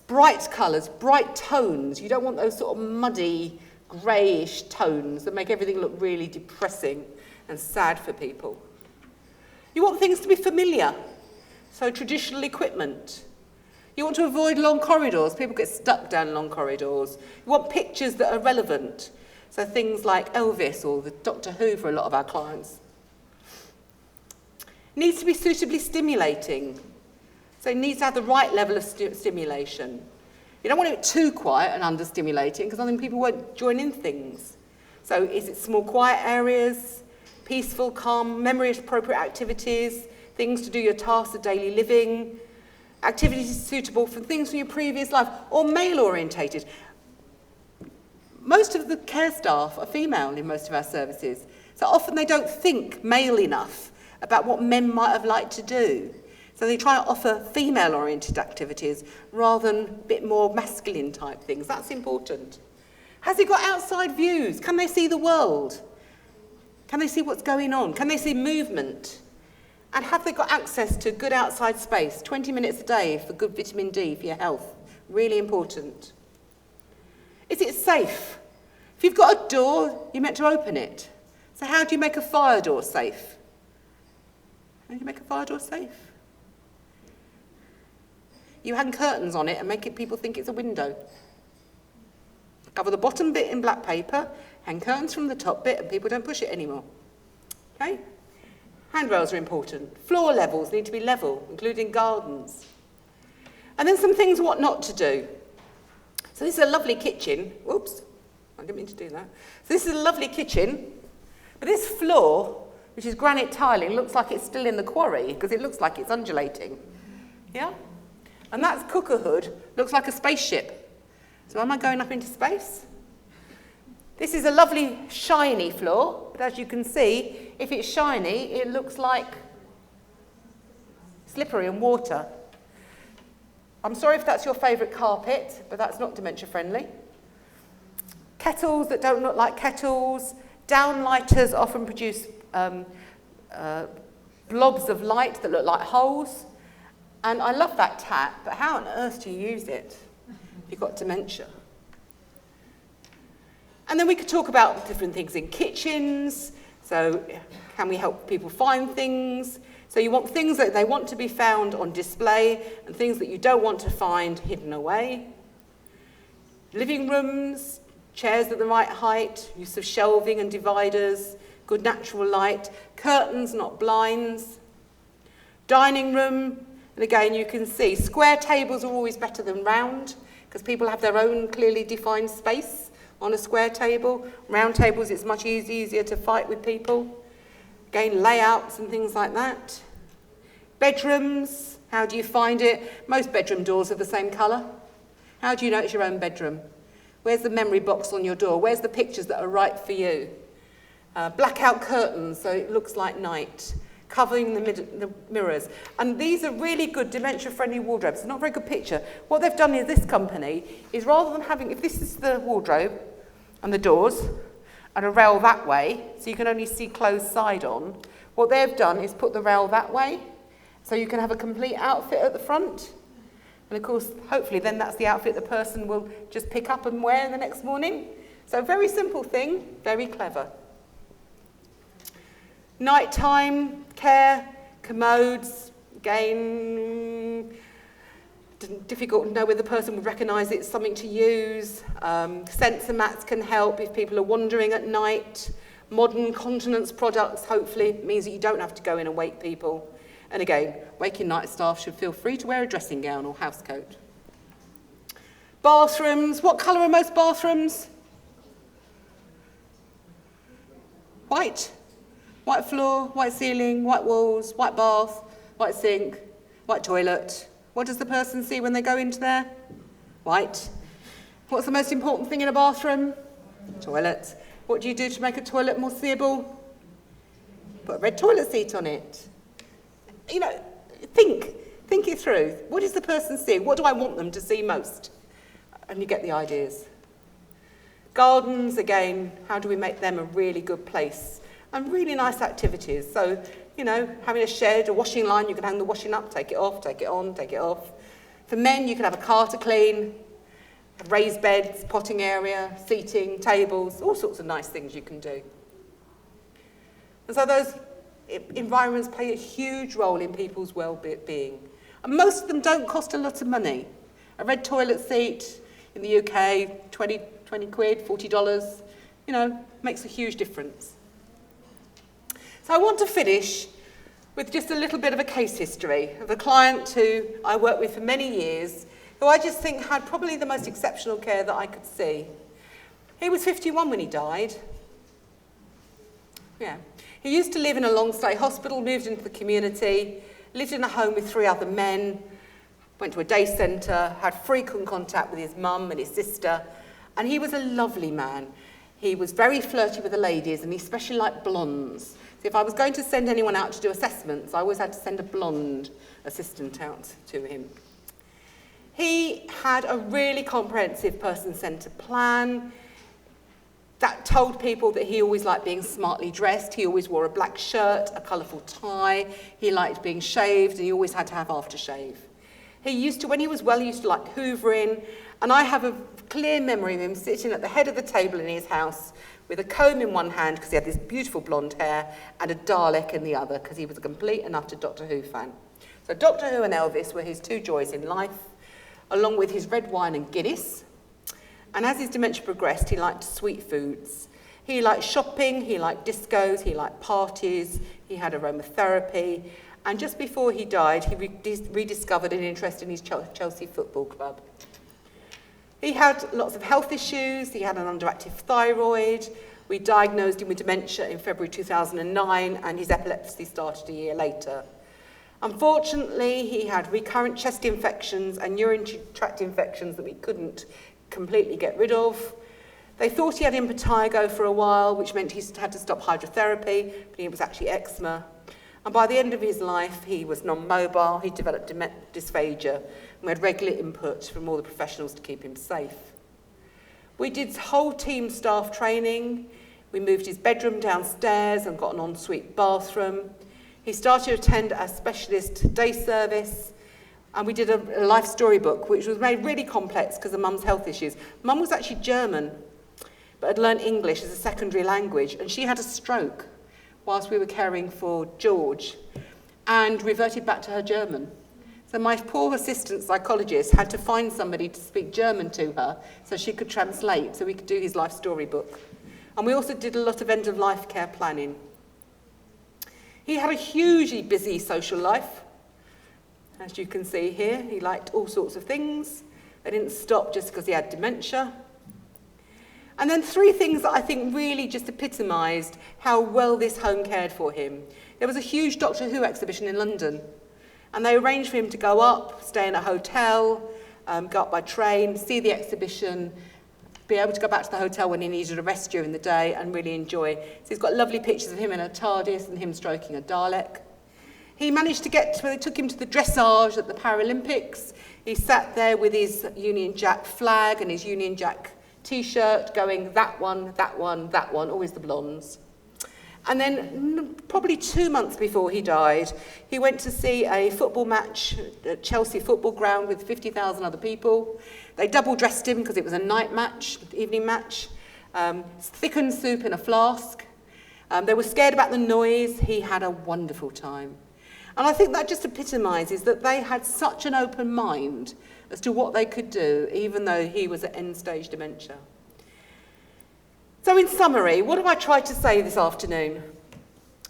bright colours, bright tones. You don't want those sort of muddy, greyish tones that make everything look really depressing and sad for people. You want things to be familiar, so traditional equipment. You want to avoid long corridors. People get stuck down long corridors. You want pictures that are relevant, so things like Elvis or the Doctor Who for a lot of our clients. It needs to be suitably stimulating. So it needs to have the right level of stimulation. You don't want it too quiet and under-stimulating because I think people won't join in things. So is it small, quiet areas, peaceful, calm, memory-appropriate activities, things to do your tasks of daily living, activities suitable for things from your previous life, or male-orientated. Most of the care staff are female in most of our services, so often they don't think male enough about what men might have liked to do. So they try to offer female-oriented activities rather than a bit more masculine type things. That's important. Has it got outside views? Can they see the world? Can they see what's going on? Can they see movement? And have they got access to good outside space? 20 minutes a day for good vitamin D for your health. Really important. Is it safe? If you've got a door, you're meant to open it. So how do you make a fire door safe? How do you make a fire door safe? You hang curtains on it and make people think it's a window. Cover the bottom bit in black paper, hang curtains from the top bit, and people don't push it anymore. Okay? Handrails are important. Floor levels need to be level, including gardens. And then some things what not to do. So this is a lovely kitchen. Whoops, I didn't mean to do that. So this is a lovely kitchen, but this floor, which is granite tiling, looks like it's still in the quarry because it looks like it's undulating. Yeah? And that cooker hood looks like a spaceship. So am I going up into space? This is a lovely shiny floor, but as you can see, if it's shiny, it looks like slippery and water. I'm sorry if that's your favourite carpet, but that's not dementia friendly. Kettles that don't look like kettles. Downlighters often produce blobs of light that look like holes. And I love that tap, but how on earth do you use it if you've got dementia? And then we could talk about different things in kitchens. So can we help people find things? So you want things that they want to be found on display and things that you don't want to find hidden away. Living rooms, chairs at the right height, use of shelving and dividers, good natural light, curtains, not blinds. Dining room, and again you can see square tables are always better than round because people have their own clearly defined space on a square table. Round tables, it's much easier to fight with people. Again, layouts and things like that. Bedrooms, how do you find it? Most bedroom doors are the same colour. How do you know it's your own bedroom? Where's the memory box on your door? Where's the pictures that are right for you? Blackout curtains, so it looks like night. Covering the mirrors. And these are really good dementia-friendly wardrobes. It's not a very good picture. What they've done in this company is rather than having, if this is the wardrobe and the doors and a rail that way, so you can only see closed side on, what they've done is put the rail that way, so you can have a complete outfit at the front. And of course, hopefully then that's the outfit the person will just pick up and wear the next morning. So a very simple thing, very clever. Nighttime care, commodes, again, difficult to know whether the person would recognise it's something to use. Sensor mats can help if people are wandering at night. Modern continence products, hopefully, means that you don't have to go in and wake people. And again, waking night staff should feel free to wear a dressing gown or housecoat. Bathrooms, what colour are most bathrooms? White. White floor, white ceiling, white walls, white bath, white sink, white toilet. What does the person see when they go into there? White. What's the most important thing in a bathroom? Toilet. What do you do to make a toilet more seeable? Put a red toilet seat on it. You know, think it through. What does the person see? What do I want them to see most? And you get the ideas. Gardens, again, how do we make them a really good place? And really nice activities. So, you know, having a shed, a washing line, you can hang the washing up, take it off, take it on, take it off. For men, you can have a car to clean, raised beds, potting area, seating, tables, all sorts of nice things you can do. And so those environments play a huge role in people's well-being. And most of them don't cost a lot of money. A red toilet seat in the UK, 20 quid, $40, you know, makes a huge difference. So I want to finish with just a little bit of a case history of a client who I worked with for many years, who I just think had probably the most exceptional care that I could see. He was 51 when he died. Yeah. He used to live in a long-stay hospital, moved into the community, lived in a home with 3 other men, went to a day centre, had frequent contact with his mum and his sister, and he was a lovely man. He was very flirty with the ladies, and he especially liked blondes. So if I was going to send anyone out to do assessments, I always had to send a blonde assistant out to him. He had a really comprehensive person-centred plan that told people that he always liked being smartly dressed. He always wore a black shirt, a colourful tie. He liked being shaved, and he always had to have aftershave. He used to, when he was well, he used to like hoovering, and I have a clear memory of him sitting at the head of the table in his house with a comb in one hand because he had this beautiful blonde hair and a Dalek in the other because he was a complete and utter Doctor Who fan. So Doctor Who and Elvis were his 2 joys in life, along with his red wine and Guinness. And as his dementia progressed, he liked sweet foods. He liked shopping, he liked discos, he liked parties, he had aromatherapy. And just before he died, he rediscovered an interest in his Chelsea Football Club. He had lots of health issues. He had an underactive thyroid. We diagnosed him with dementia in February 2009, and his epilepsy started a year later. Unfortunately, he had recurrent chest infections and urinary tract infections that we couldn't completely get rid of. They thought he had impetigo for a while, which meant he had to stop hydrotherapy, but it was actually eczema. And by the end of his life, he was non-mobile, he developed dysphagia, and we had regular input from all the professionals to keep him safe. We did whole team staff training. We moved his bedroom downstairs and got an ensuite bathroom. He started to attend a specialist day service, and we did a life storybook, which was made really complex because of Mum's health issues. Mum was actually German, but had learned English as a secondary language, and she had a stroke whilst we were caring for George, and reverted back to her German. So my poor assistant psychologist had to find somebody to speak German to her so she could translate, so we could do his life story book. And we also did a lot of end-of-life care planning. He had a hugely busy social life. As you can see here, he liked all sorts of things. They didn't stop just because he had dementia. And then 3 things that I think really just epitomised how well this home cared for him. There was a huge Doctor Who exhibition in London, and they arranged for him to go up, stay in a hotel, go up by train, see the exhibition, be able to go back to the hotel when he needed a rest during the day and really enjoy. So he's got lovely pictures of him in a TARDIS and him stroking a Dalek. He managed to get to, they took him to the dressage at the Paralympics. He sat there with his Union Jack flag and his Union Jack T-shirt going, that one, that one, that one, always the blondes. And then probably 2 months before he died, he went to see a football match at Chelsea football ground with 50,000 other people. They double dressed him because it was a night match, evening match, thickened soup in a flask. They were scared about the noise. He had a wonderful time. And I think that just epitomises that they had such an open mind as to what they could do, even though he was at end-stage dementia. So in summary, what have I tried to say this afternoon?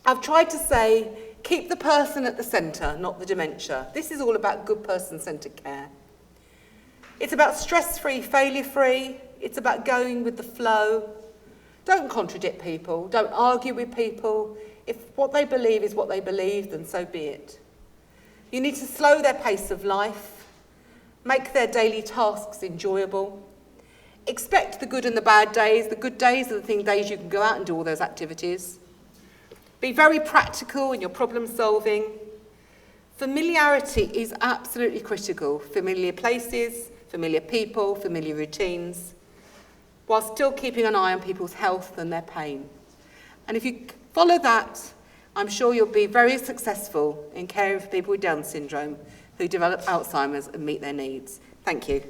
I've tried to say, keep the person at the centre, not the dementia. This is all about good person-centred care. It's about stress-free, failure-free. It's about going with the flow. Don't contradict people. Don't argue with people. If what they believe is what they believe, then so be it. You need to slow their pace of life, make their daily tasks enjoyable. Expect the good and the bad days. The good days are the days you can go out and do all those activities. Be very practical in your problem solving. Familiarity is absolutely critical. Familiar places, familiar people, familiar routines, while still keeping an eye on people's health and their pain. And if you follow that, I'm sure you'll be very successful in caring for people with Down syndrome who develop Alzheimer's and meet their needs. Thank you.